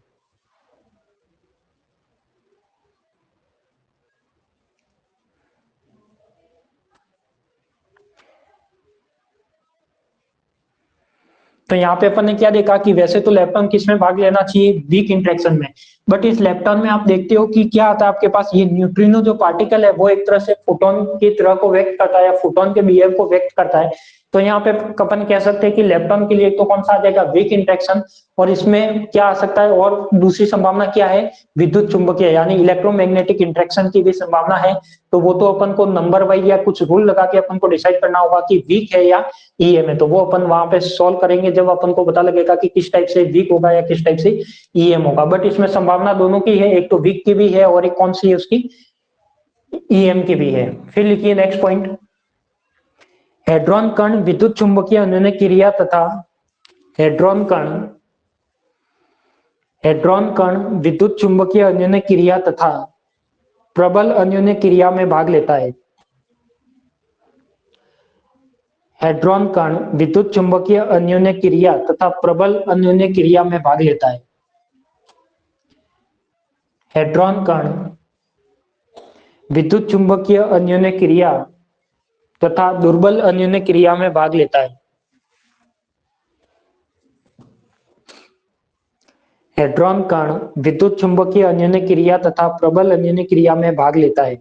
तो यहाँ पे अपन ने क्या देखा कि वैसे तो लेप्टॉन किस में भाग लेना चाहिए, वीक इंटरेक्शन में, बट इस लेप्टॉन में आप देखते हो कि क्या आता है आपके पास, ये न्यूट्रिनो जो पार्टिकल है वो एक तरह से फोटोन की तरह को व्यक्त करता है या फोटोन के बिहेव को व्यक्त करता है। तो यहाँ पे अपन कह सकते हैं कि लेप्टॉन के लिए तो कौन सा आ जाएगा, वीक इंटरेक्शन, और इसमें क्या आ सकता है, और दूसरी संभावना क्या है, विद्युत चुंबकीय यानी इलेक्ट्रोमैग्नेटिक इंटरेक्शन की भी संभावना है। तो वो तो अपन को नंबर वाइज या कुछ रूल लगा के अपन को डिसाइड करना होगा कि वीक है या ईएम है, तो वो अपन वहां पे सॉल्व करेंगे जब अपन को पता लगेगा कि किस टाइप से वीक होगा या किस टाइप से ईएम होगा। बट इसमें संभावना दोनों की है, एक तो वीक की भी है और एक कौन सी है उसकी, ईएम की भी है। फिर लिखिए नेक्स्ट पॉइंट, हेड्रॉन कण विद्युत चुंबकीय अन्योन्य क्रिया तथा हेड्रॉन कण, हेड्रॉन कण विद्युत चुंबकीय अन्योन्य क्रिया तथा प्रबल अन्योन्य क्रिया में भाग लेता है। हेड्रॉन कण विद्युत चुंबकीय अन्योन्य क्रिया तथा प्रबल अन्योन्य क्रिया में भाग लेता है। हेड्रॉन कण विद्युत चुंबकीय अन्योन्य क्रिया तथा दुर्बल अन्योन्य क्रिया में भाग लेता है। हेड्रॉन कण विद्युत चुंबकीय अन्योन्य क्रिया तथा प्रबल अन्योन्य क्रिया में भाग लेता है।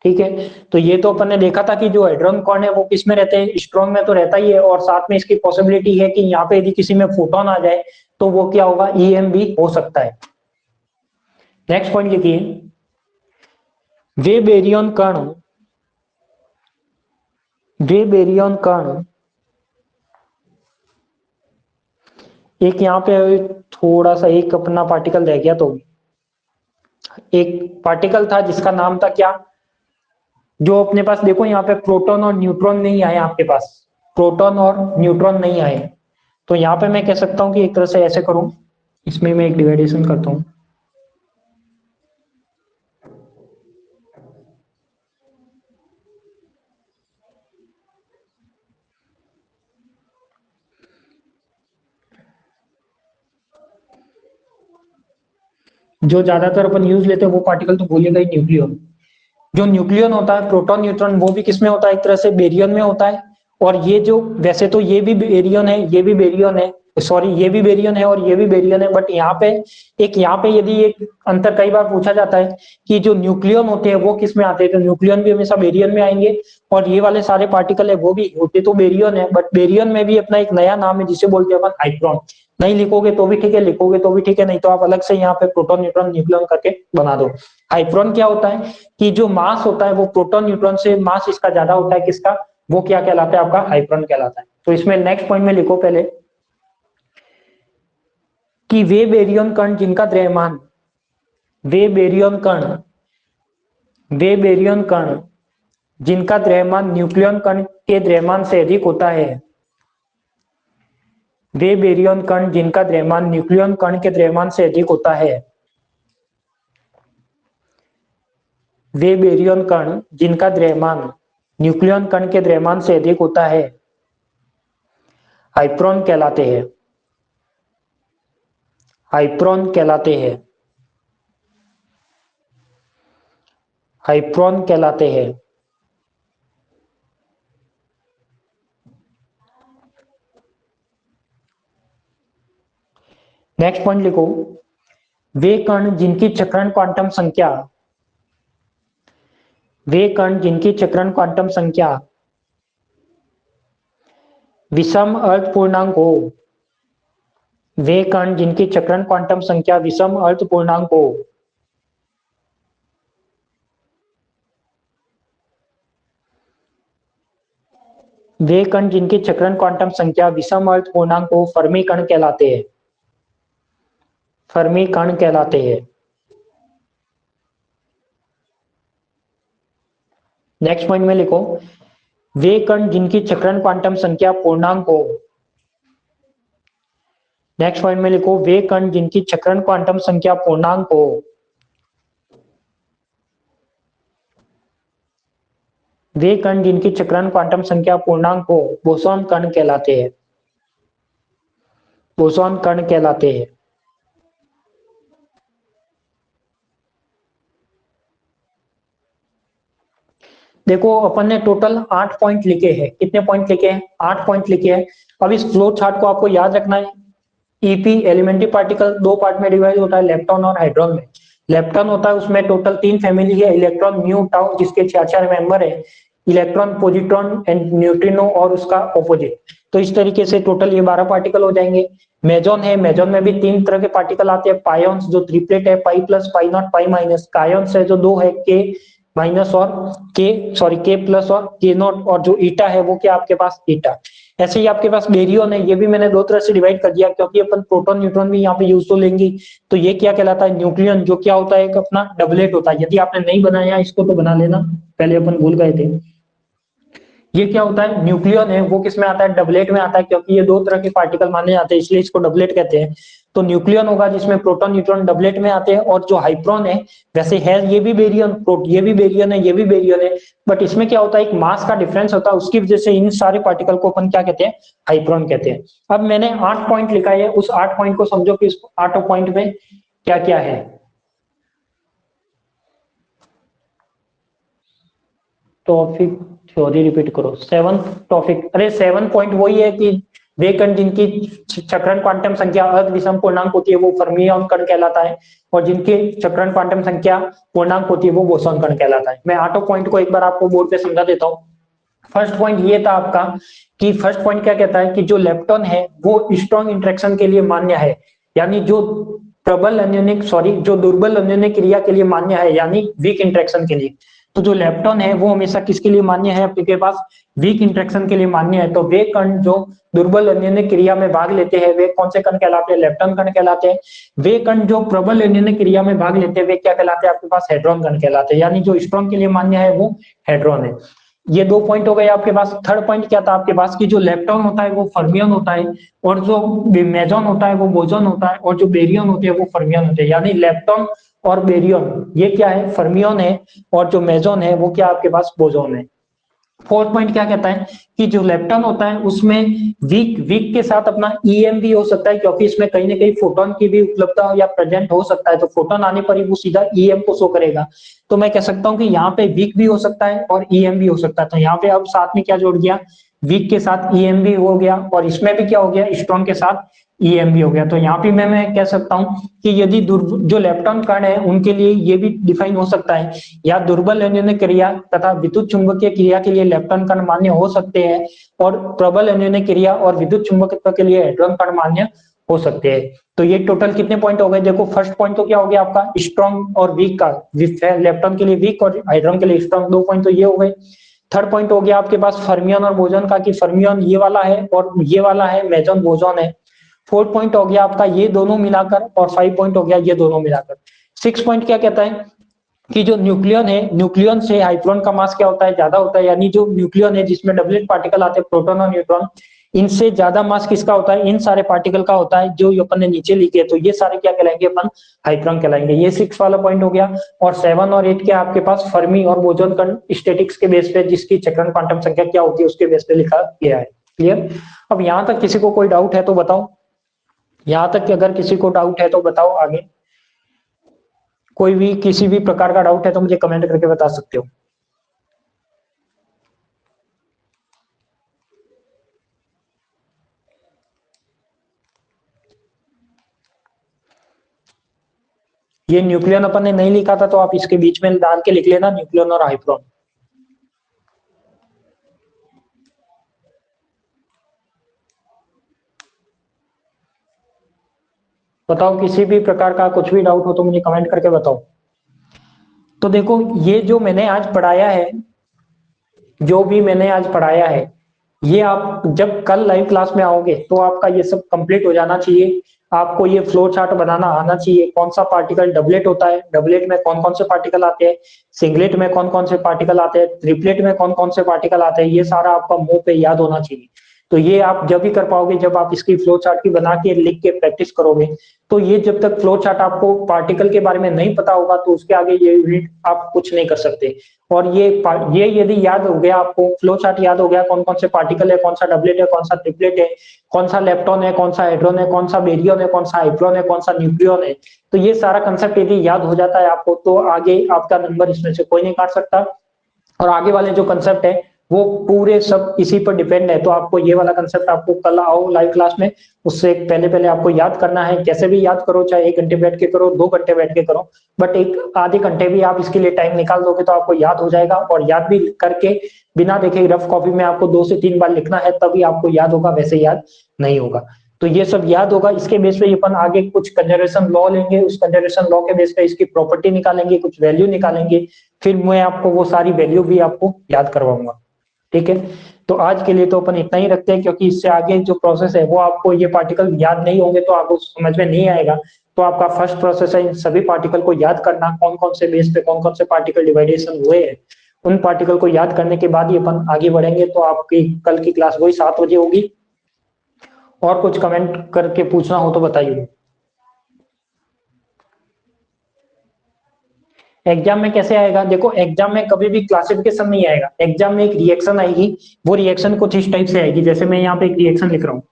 ठीक है, तो ये तो अपन ने देखा था कि जो हेड्रॉन कण है वो किस में रहते हैं, स्ट्रॉन्ग में तो रहता ही है, और साथ में इसकी पॉसिबिलिटी है कि यहाँ पे यदि किसी में फोटोन आ जाए तो वो क्या होगा, ईएम भी हो सकता है। नेक्स्ट पॉइंट लिखिए, वे बेरियन कण एक यहाँ पे थोड़ा सा एक अपना पार्टिकल रह गया, तो एक पार्टिकल था जिसका नाम था क्या, जो अपने पास देखो यहाँ पे प्रोटॉन और न्यूट्रॉन नहीं आए, आपके पास प्रोटॉन और न्यूट्रॉन नहीं आए, तो यहाँ पे मैं कह सकता हूँ कि एक तरह से ऐसे करूं, इसमें मैं एक डिवाइडेशन करता हूं। जो ज्यादातर अपन यूज लेते हैं वो पार्टिकल तो भूलिएगा ही, न्यूक्लियन। जो न्यूक्लियन होता है, प्रोटॉन न्यूट्रॉन, वो भी किसमें होता है, एक तरह से बेरियन में होता है। और ये जो वैसे तो ये भी बेरियन है, ये भी बेरियन है, सॉरी ये भी बेरियन है और ये भी बेरियन है, बट यहाँ पे यदि एक अंतर कई बार पूछा जाता है कि जो न्यूक्लियन होते हैं वो किस में आते हैं, तो न्यूक्लियन भी हमेशा बेरियन में आएंगे, और ये वाले सारे पार्टिकल है वो भी होते तो बेरियन है, बट बेरियन में भी अपना एक नया नाम है जिसे बोलते हैं अपन हाइड्रॉन। नहीं लिखोगे तो भी ठीक है, लिखोगे तो भी ठीक है, नहीं तो आप अलग से यहाँ पे प्रोटॉन न्यूट्रॉन न्यूक्लियन करके बना दो। हाइड्रॉन क्या होता है कि जो मास होता है वो प्रोटॉन न्यूट्रॉन से मास इसका ज्यादा होता है, किसका, वो क्या कहलाता है, आपका हाइड्रॉन कहलाता है। तो इसमें नेक्स्ट पॉइंट में लिखो पहले कि वे बेरियन कण जिनका द्रव्यमान, वे बेरियन कण वे बेरियन कण जिनका द्रव्यमान न्यूक्लियन कण के द्रव्यमान से अधिक होता है, वे बेरियन कण जिनका द्रव्यमान न्यूक्लियन कण के द्रव्यमान से अधिक होता है, वे बेरियन कण जिनका द्रव्यमान न्यूक्लियन कण के द्रव्यमान से अधिक होता है, हाइप्रोन कहलाते हैं। हाइप्रोन कहलाते हैं। हाइप्रोन कहलाते हैं। नेक्स्ट पॉइंट लिखो, वे कण जिनकी चक्रण क्वांटम संख्या, वे कण जिनकी चक्रण क्वांटम संख्या विषम अर्ध पूर्णांक हो, वे कण जिनकी चक्रण क्वांटम संख्या विषम अर्ध पूर्णांक हो, वे कण जिनकी चक्रण क्वांटम संख्या विषम अर्ध पूर्णांक हो, फर्मी कण कहलाते हैं। फर्मी कण कहलाते हैं। नेक्स्ट पॉइंट में लिखो, वे कण जिनकी चक्रण क्वांटम संख्या पूर्णांक हो, नेक्स्ट पॉइंट में लिखो, वे कण जिनकी चक्रण क्वांटम संख्या पूर्णांक हो, वे कण जिनकी चक्रण क्वांटम संख्या पूर्णांक हो, बोसॉन कण कहलाते हैं। बोसॉन कण कहलाते हैं। देखो अपन ने टोटल 8 पॉइंट लिखे हैं, कितने पॉइंट लिखे हैं, 8 पॉइंट लिखे हैं। अब इस फ्लो चार्ट को आपको याद रखना है। ईपी एलिमेंट्री पार्टिकल दो पार्ट में डिवाइड होता है, लेप्टॉन और हाइड्रॉन में। लेप्टॉन होता है उसमें टोटल 3 फैमिली है, इलेक्ट्रॉन, म्यू, टाउ, जिसके 4 मेंबर है, इलेक्ट्रॉन, पॉजिट्रॉन एंड न्यूट्रिनो और उसका ऑपोजिट। तो इस तरीके से टोटल ये 12 पार्टिकल हो जाएंगे। मेजॉन है, मेजॉन में भी 3 तरह के पार्टिकल आते हैं, पायोन्स जो ट्रिपलेट है, pi plus, pi naught, pi minus, kaons है जो 2 है, के माइनस और के प्लस और के नॉट, और जो ईटा है वो क्या आपके पास ईटा। ऐसे ही आपके पास बेरियन है, ये भी मैंने 2 तरह से डिवाइड कर दिया क्योंकि अपन प्रोटॉन न्यूट्रॉन भी यहाँ पे यूज तो लेंगे। तो ये क्या कहलाता है, न्यूक्लियन, जो क्या होता है एक अपना डबलेट होता है। यदि आपने नहीं बनाया इसको तो बना लेना, पहले अपन भूल गए थे। ये क्या होता है, न्यूक्लियन है वो किस में आता है, डबलेट में आता है, क्योंकि ये 2 तरह के पार्टिकल माने जाते हैं इसलिए इसको डबलेट कहते हैं। तो न्यूक्लियन होगा जिसमें प्रोटॉन न्यूट्रॉन डबलेट में आते हैं, और जो हाइप्रोन है वैसे है ये भी बेरियन, ये भी बेरियन है, ये भी बेरियन है, बट इसमें क्या होता है एक मास का डिफरेंस होता है, उसकी वजह से इन सारे पार्टिकल को अपन क्या कहते हैं, हाइप्रोन कहते हैं। अब मैंने 8 पॉइंट लिखा है, उस 8 पॉइंट को समझो कि इस 8 पॉइंट में क्या क्या है। टॉपिक थ्योरी रिपीट करो, 7 टॉपिक, अरे 7 पॉइंट वही है कि वे कण जिनकी चक्रण क्वांटम संख्या अर्ध विषम पूर्णांक होती है वो फर्मियन कण कहलाता है, और जिनके चक्रण क्वांटम संख्या पूर्णांक होती है वो बोसॉन कण कहलाता है। मैं 8 पॉइंट को एक बार आपको बोर्ड पे समझा देता हूँ। फर्स्ट पॉइंट ये था आपका कि फर्स्ट पॉइंट क्या कहता है कि जो लेप्टॉन है वो स्ट्रॉन्ग इंटरेक्शन के लिए मान्य है, यानी जो जो दुर्बल अन्योन्य क्रिया के लिए मान्य है, यानी वीक इंटरेक्शन के लिए। तो जो लेप्टॉन है वो हमेशा किसके लिए मान्य है, आपके पास वीक इंटरेक्शन के लिए मान्य है। तो वे कण जो दुर्बल अन्योन्य क्रिया में भाग लेते हैं वे कौन से कण कहलाते हैं, लेप्टॉन कण कहलाते हैं। वे कण जो प्रबल अन्योन्य क्रिया में भाग लेते हैं वे क्या कहलाते हैं, आपके पास हेड्रॉन कण कहलाते हैं, यानी जो स्ट्रॉन्ग के लिए मान्य है वो हेड्रॉन है। ये 2 पॉइंट हो गए आपके पास। थर्ड पॉइंट क्या था आपके पास कि जो लेप्टॉन होता है वो फर्मियन होता है, और जो मेजॉन होता है वो बोजॉन होता है, और जो बेरियन होते हैं वो फर्मियन होते हैं। यानी लेप्टॉन और बेरियन ये क्या है, फर्मियन है, और जो मेजॉन है वो क्या आपके पास बोजॉन है। फोर्थ पॉइंट क्या कहता है कि जो लेप्टॉन होता है उसमें वीक वीक के साथ अपना ईएम भी हो सकता है, क्योंकि इसमें कहीं ना कहीं फोटोन की भी उपलब्धता या प्रेजेंट हो सकता है, तो फोटोन आने पर ही वो सीधा ईएम को शो करेगा। तो मैं कह सकता हूं कि यहाँ पे वीक भी हो सकता है और ईएम भी हो सकता है। तो यहाँ पे अब साथ में क्या जोड़ गया, वीक के साथ ईएम भी हो गया, और इसमें भी क्या हो गया, स्ट्रॉन्ग के साथ ईएम भी हो गया। तो यहाँ पे मैं कह सकता हूँ कि यदि जो लेप्टॉन कण है उनके लिए ये भी डिफाइन हो सकता है, या दुर्बल अन्योन्य क्रिया तथा विद्युत चुंबकीय क्रिया के लिए लेप्टॉन कण मान्य हो सकते हैं, और प्रबल अन्योन्य क्रिया और विद्युत चुंबकत्व के लिए हेड्रॉन कण मान्य हो सकते हैं। तो ये टोटल कितने पॉइंट हो गए, देखो फर्स्ट पॉइंट तो क्या हो गया आपका स्ट्रॉन्ग और वीक का, लेप्टॉन के लिए वीक और हाइड्रोन के लिए स्ट्रॉन्ग, 2 पॉइंट तो ये हो गए। थर्ड पॉइंट हो गया आपके पास फर्मियन और बोजॉन का, कि फर्मियन ये वाला है और ये वाला है, मेजॉन बोजॉन है। फोर्थ पॉइंट हो गया आपका ये दोनों मिलाकर, और 5 पॉइंट हो गया ये दोनों मिलाकर। 6 पॉइंट क्या कहता है कि जो न्यूक्लियन है, न्यूक्लियन से हाइड्रोजन का मास क्या होता है, ज्यादा होता है, यानी जो न्यूक्लियन है जिसमें डबलेट पार्टिकल आते हैं प्रोटॉन और न्यूट्रॉन, इनसे ज्यादा मास किसका होता है, इन सारे पार्टिकल का होता है जो अपन ने नीचे लिखे। तो ये सारे क्या कहलाएंगे, अपन हाइड्रोजन कहलाएंगे। ये 6 वाला पॉइंट हो गया। और 7 और 8 के आपके पास फर्मी और बोजॉन कण स्टैटिक्स के बेस पे, जिसकी चक्रण क्वांटम संख्या क्या होती है उसके बेस पे लिखा गया है। क्लियर। अब यहां तक किसी को कोई डाउट है तो बताओ, यहां तक कि अगर किसी को डाउट है तो बताओ आगे। कोई भी किसी भी प्रकार का डाउट है तो मुझे कमेंट करके बता सकते हो। ये न्यूक्लियन अपन ने नहीं लिखा था तो आप इसके बीच में डाल के लिख लेना न्यूक्लियन और हाइड्रोन। बताओ किसी भी प्रकार का कुछ भी डाउट हो तो मुझे कमेंट करके बताओ। तो देखो ये जो मैंने आज पढ़ाया है, जो भी मैंने आज पढ़ाया है, ये आप जब कल लाइव क्लास में आओगे तो आपका ये सब कंप्लीट हो जाना चाहिए। आपको ये फ्लो चार्ट बनाना आना चाहिए, कौन सा पार्टिकल डबलेट होता है, डबलेट में कौन कौन से पार्टिकल आते हैं, सिंगलेट में कौन कौन से पार्टिकल आते हैं, ट्रिपलेट में कौन कौन से पार्टिकल आते हैं, ये सारा आपका मुंह पे याद होना चाहिए। तो ये आप जब भी कर पाओगे जब आप इसकी फ्लो चार्ट की बना के लिख के प्रैक्टिस करोगे। तो ये जब तक फ्लो चार्ट आपको पार्टिकल के बारे में नहीं पता होगा तो उसके आगे ये यूनिट आप कुछ नहीं कर सकते। और ये यदि याद हो गया, आपको फ्लो चार्ट याद हो गया, कौन कौन से पार्टिकल है, कौन सा डबलेट है, कौन सा ट्रिपलेट है, कौन सा लेप्टॉन है, कौन सा हाइड्रोन है, कौन सा बेरियन है, कौन सा हाइड्रोन है, कौन सा न्यूक्लियन है, तो ये सारा कंसेप्ट यदि याद हो जाता है आपको तो आगे आपका नंबर इसमें से कोई नहीं काट सकता। और आगे वाले जो कंसेप्ट है वो पूरे सब इसी पर डिपेंड है। तो आपको ये वाला कंसेप्ट आपको कल आओ लाइव क्लास में, उससे पहले पहले आपको याद करना है। कैसे भी याद करो, चाहे 1 घंटे बैठ के करो, 2 घंटे बैठ के करो, बट एक आधे घंटे भी आप इसके लिए टाइम निकाल दोगे तो आपको याद हो जाएगा। और याद भी करके बिना देखे रफ कॉपी में आपको 2 से 3 बार लिखना है, तभी आपको याद होगा, वैसे याद नहीं होगा। तो ये सब याद होगा। इसके बेस पे अपन आगे कुछ कंजर्वेशन लॉ लेंगे, उस कंजर्वेशन लॉ के बेस पे इसकी प्रॉपर्टी निकालेंगे, कुछ वैल्यू निकालेंगे, फिर मैं आपको वो सारी वैल्यू भी आपको याद करवाऊंगा। ठीक है। तो आज के लिए तो अपन इतना ही रखते हैं, क्योंकि इससे आगे जो प्रोसेस है वो आपको ये पार्टिकल याद नहीं होंगे तो आपको समझ में नहीं आएगा। तो आपका फर्स्ट प्रोसेस है इन सभी पार्टिकल को याद करना, कौन कौन से बेस पे कौन कौन से पार्टिकल डिवाइडेशन हुए हैं, उन पार्टिकल को याद करने के बाद ही अपन आगे बढ़ेंगे। तो आपकी कल की क्लास वही 7 बजे होगी। और कुछ कमेंट करके पूछना हो तो बताइए। एग्जाम में कैसे आएगा, देखो एग्जाम में कभी भी क्लासिफिकेशन नहीं आएगा, एग्जाम में एक रिएक्शन आएगी। वो रिएक्शन कुछ इस टाइप से आएगी, जैसे मैं यहाँ पे एक रिएक्शन लिख रहा हूँ।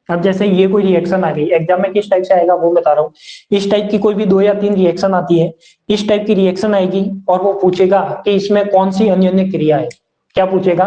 अब जैसे ये कोई रिएक्शन आ गई, एग्जाम में किस टाइप से आएगा वो बता रहा हूँ। इस टाइप की कोई भी 2 या 3 रिएक्शन आती है, इस टाइप की रिएक्शन आएगी और वो पूछेगा कि इसमें कौन सी अन्योन्य क्रिया है। क्या पूछेगा?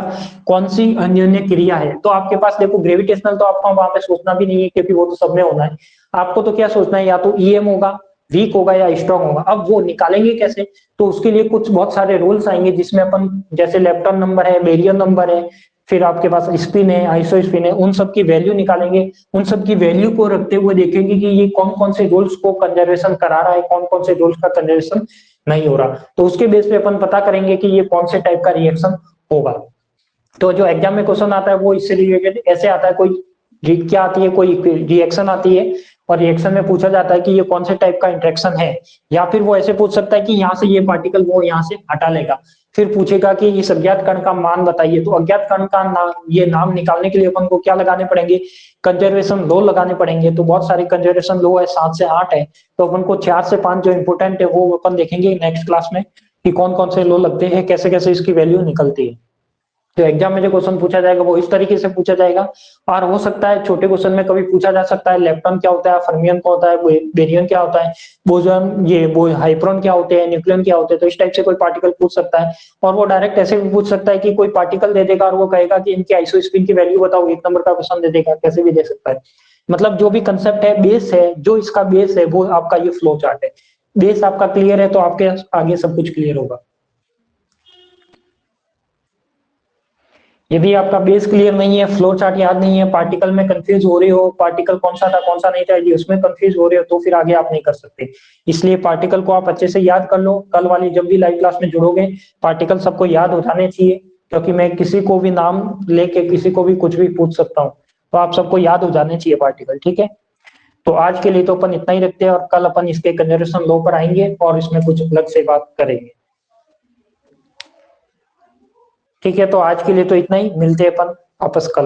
कौन सी अन्योन्य क्रिया है। तो आपके पास देखो ग्रेविटेशनल तो आपको वहां पे सोचना भी नहीं है, क्योंकि वो तो सब में होना है। आपको तो क्या सोचना है, या तो ईएम होगा, वीक होगा या स्ट्रांग होगा। अब वो निकालेंगे कैसे? तो उसके लिए कुछ बहुत सारे रूल्स आएंगे, जिसमें अपन जैसे लेप्टन नंबर है, बेरियम नंबर है, फिर आपके पास स्पिन है, आइसो स्पिन है, उन सब की वैल्यू निकालेंगे। उन सब की वैल्यू को रखते हुए देखेंगे कि ये कौन कौन से रूल्स को कंजर्वेशन करा रहा है, कौन कौन से रूल्स का कंजर्वेशन नहीं हो रहा। तो उसके बेस पे अपन पता करेंगे कि ये कौन से टाइप का रिएक्शन होगा। तो जो एग्जाम में क्वेश्चन आता है वो इससे रिलेटेड ऐसे आता है, कोई क्या आती है, कोई रिएक्शन आती है और रिएक्शन में पूछा जाता है कि ये कौन से टाइप का इंटरेक्शन है। या फिर वो ऐसे पूछ सकता है कि यहाँ से ये पार्टिकल वो यहाँ से हटा लेगा। फिर पूछेगा कि इस अज्ञात कण का मान बताइए। तो अज्ञात कण का नाम, ये नाम निकालने के लिए अपन को क्या लगाने पड़ेंगे? कंजर्वेशन लॉ लगाने पड़ेंगे। तो बहुत सारे कंजर्वेशन लॉ है, 7 से 8 है। तो अपन को 4 से 5 जो इंपोर्टेंट है वो अपन देखेंगे नेक्स्ट क्लास में, कि कौन कौन से लॉ लगते हैं, कैसे कैसे इसकी वैल्यू निकलती है। तो एग्जाम में जो क्वेश्चन पूछा जाएगा वो इस तरीके से पूछा जाएगा। और हो सकता है छोटे क्वेश्चन में कभी पूछा जा सकता है लेप्टन क्या होता है, फर्मियन क्या होता है, बेरियम क्या होता है, बोसॉन, ये वो हाइड्रोन क्या होते हैं, न्यूक्लियन क्या होते हैं। तो इस टाइप से कोई पार्टिकल पूछ सकता है। और वो डायरेक्ट ऐसे भी पूछ सकता है कि कोई पार्टिकल दे देगा और वो कहेगा कि इनकी आइसो स्पिन की वैल्यू बताओ, 1 नंबर का क्वेश्चन दे देगा, कैसे भी दे सकता है। मतलब जो भी कंसेप्ट है, बेस है, जो इसका बेस है वो आपका ये फ्लो चार्ट है। बेस आपका क्लियर है तो आपके आगे सब कुछ क्लियर होगा। यदि आपका बेस क्लियर नहीं है, फ्लो चार्ट याद नहीं है, पार्टिकल में कंफ्यूज हो रहे हो, पार्टिकल कौन सा था कौन सा नहीं था ये उसमें कंफ्यूज हो रहे हो, तो फिर आगे आप नहीं कर सकते। इसलिए पार्टिकल को आप अच्छे से याद कर लो। कल वाली जब भी लाइव क्लास में जुड़ोगे, पार्टिकल सबको याद हो जाने चाहिए, क्योंकि मैं किसी को भी नाम लेके किसी को भी कुछ भी पूछ सकता हूँ। तो आप सबको याद हो जाने चाहिए पार्टिकल, ठीक है। तो आज के लिए तो अपन इतना ही रखते हैं, और कल अपन इसके कंजर्वेशन लॉ पर आएंगे और इसमें कुछ अलग से बात करेंगे। ठीक है, तो आज के लिए तो इतना ही, मिलते हैं अपन वापस कल।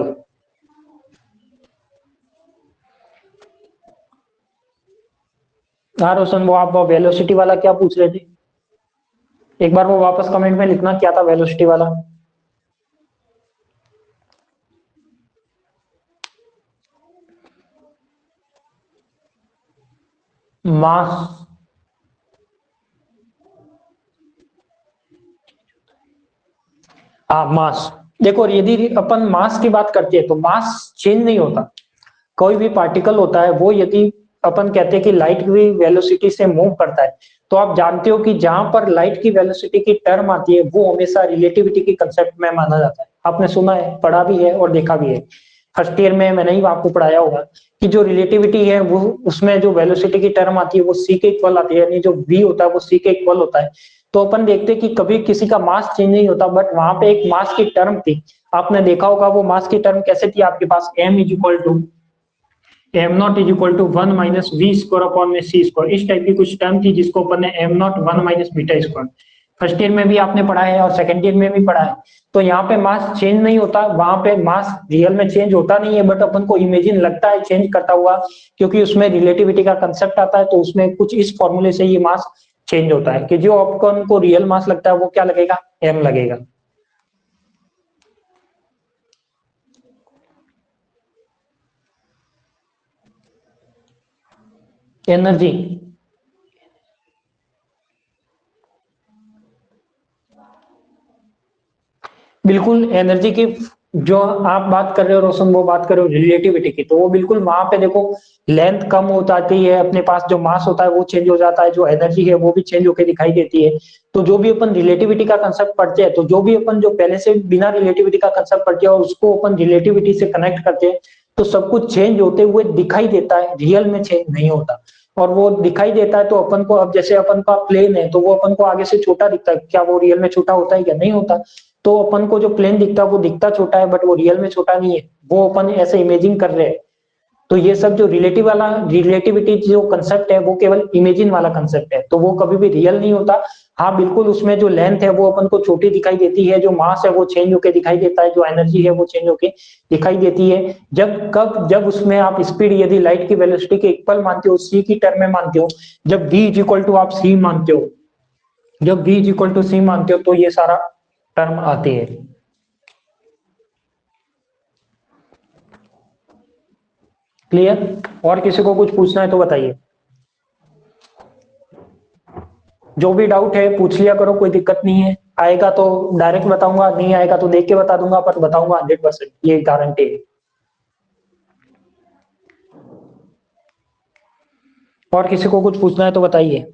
हाँ रोशन, वो आप वेलोसिटी वाला क्या पूछ रहे थे? एक बार वो वापस कमेंट में लिखना, क्या था वेलोसिटी वाला? मास। हाँ मास। देखो यदि अपन मास की बात करते हैं तो मास चेंज नहीं होता। कोई भी पार्टिकल होता है वो, यदि अपन कहते हैं कि लाइट की वेलोसिटी से मूव करता है, तो आप जानते हो कि जहां पर लाइट की वेलोसिटी की टर्म आती है वो हमेशा रिलेटिविटी के कंसेप्ट में माना जाता है। आपने सुना है, पढ़ा भी है और देखा भी है। फर्स्ट ईयर में मैंने ही आपको पढ़ाया होगा कि जो रिलेटिविटी है वो, उसमें जो वेलोसिटी की टर्म आती है वो सी के इक्वल आती है, यानी जो वी होता है वो सी के इक्वल होता है। तो अपन देखते हैं कि कभी किसी का मास चेंज नहीं होता, बट वहां पे एक मास की टर्म थी। आपने देखा होगा वो मास की टर्म कैसे थी आपके पास, m is equal to m naught is equal to 1 - v² / इस टाइप की कुछ टर्म थी, जिसको अपन ने एम नॉट 1 - β²। फर्स्ट ईयर में भी आपने पढ़ा है और सेकंड ईयर में भी पढ़ा है। तो यहाँ पे मास चेंज नहीं होता, वहां पे मास रियल में चेंज होता नहीं है, बट अपन को इमेजिन लगता है चेंज करता हुआ, क्योंकि उसमें रिलेटिविटी का कंसेप्ट आता है। तो उसमें कुछ इस फॉर्मूले से ये मास चेंज होता है कि जो अपन को रियल मास लगता है वो क्या लगेगा, एम लगेगा। एनर्जी, बिल्कुल एनर्जी की जो आप बात कर रहे हो रोशन, वो बात कर रहे हो रिलेटिविटी की, तो वो बिल्कुल वहां पे देखो लेंथ कम हो जाती है, अपने पास जो मास होता है वो चेंज हो जाता है, जो एनर्जी है वो भी चेंज होकर दिखाई देती है। तो जो भी अपन रिलेटिविटी का कंसेप्ट पढ़ते हैं, तो जो भी अपन जो पहले से बिना रिलेटिविटी का कंसेप्ट पढ़ते हैं और उसको अपन रिलेटिविटी से कनेक्ट करते हैं, तो सब कुछ चेंज होते हुए दिखाई देता है, रियल में चेंज नहीं होता। और वो दिखाई देता है तो अपन को, अब जैसे अपन का प्लेन है तो वो अपन को आगे से छोटा दिखता है, क्या वो रियल में छोटा होता है क्या? नहीं होता। तो अपन को जो प्लेन दिखता है वो दिखता छोटा है, बट वो रियल में छोटा नहीं है, वो अपन ऐसे इमेजिन कर रहे हैं। तो ये सब जो रिलेटिविटी जो कंसेप्ट है वो केवल इमेजिन वाला कंसेप्ट है, तो वो कभी भी रियल नहीं होता। हाँ बिल्कुल, उसमें जो लेंथ है वो अपन को छोटी दिखाई देती है, जो मास है वो चेंज होके दिखाई देता है, जो एनर्जी है वो चेंज होके दिखाई देती है। जब उसमें आप स्पीड यदि लाइट की वेलोसिटी के इक्वल मानते हो, सी की टर्म में मानते हो, जब v इज इक्वल टू आप सी मानते हो, जब v इज इक्वल टू सी मानते हो, तो ये सारा टर्म आती है। क्लियर? और किसी को कुछ पूछना है तो बताइए। जो भी डाउट है पूछ लिया करो, कोई दिक्कत नहीं है। आएगा तो डायरेक्ट बताऊंगा, नहीं आएगा तो देख के बता दूंगा, पर बताऊंगा 100%, ये गारंटी है। और किसी को कुछ पूछना है तो बताइए।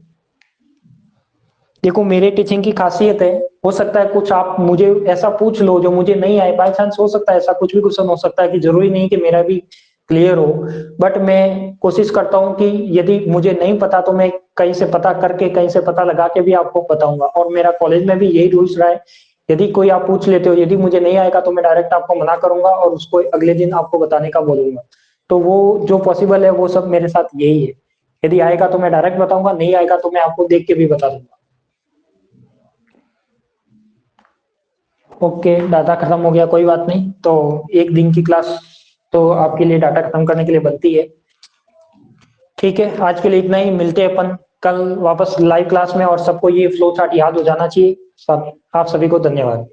देखो मेरे टीचिंग की खासियत है, हो सकता है कुछ आप मुझे ऐसा पूछ लो जो मुझे नहीं आए, बाय चांस हो सकता है ऐसा, कुछ भी क्वेश्चन हो सकता है कि जरूरी नहीं कि मेरा भी क्लियर हो। बट मैं कोशिश करता हूं कि यदि मुझे नहीं पता तो मैं कहीं से पता करके, कहीं से पता लगा के भी आपको बताऊंगा। और मेरा कॉलेज में भी यही रूल्स रहा है, यदि कोई आप पूछ लेते हो, यदि मुझे नहीं आएगा तो मैं डायरेक्ट आपको मना करूंगा और उसको अगले दिन आपको बताने का बोलूंगा। तो वो जो पॉसिबल है वो सब मेरे साथ यही है। यदि आएगा तो मैं डायरेक्ट बताऊंगा, नहीं आएगा तो मैं आपको देख के भी बता दूंगा। ओके, डाटा खत्म हो गया, कोई बात नहीं। तो एक दिन की क्लास तो आपके लिए डाटा खत्म करने के लिए बनती है। ठीक है, आज के लिए इतना ही। मिलते हैं अपन कल वापस लाइव क्लास में, और सबको ये फ्लो चार्ट याद हो जाना चाहिए। सब आप सभी को धन्यवाद।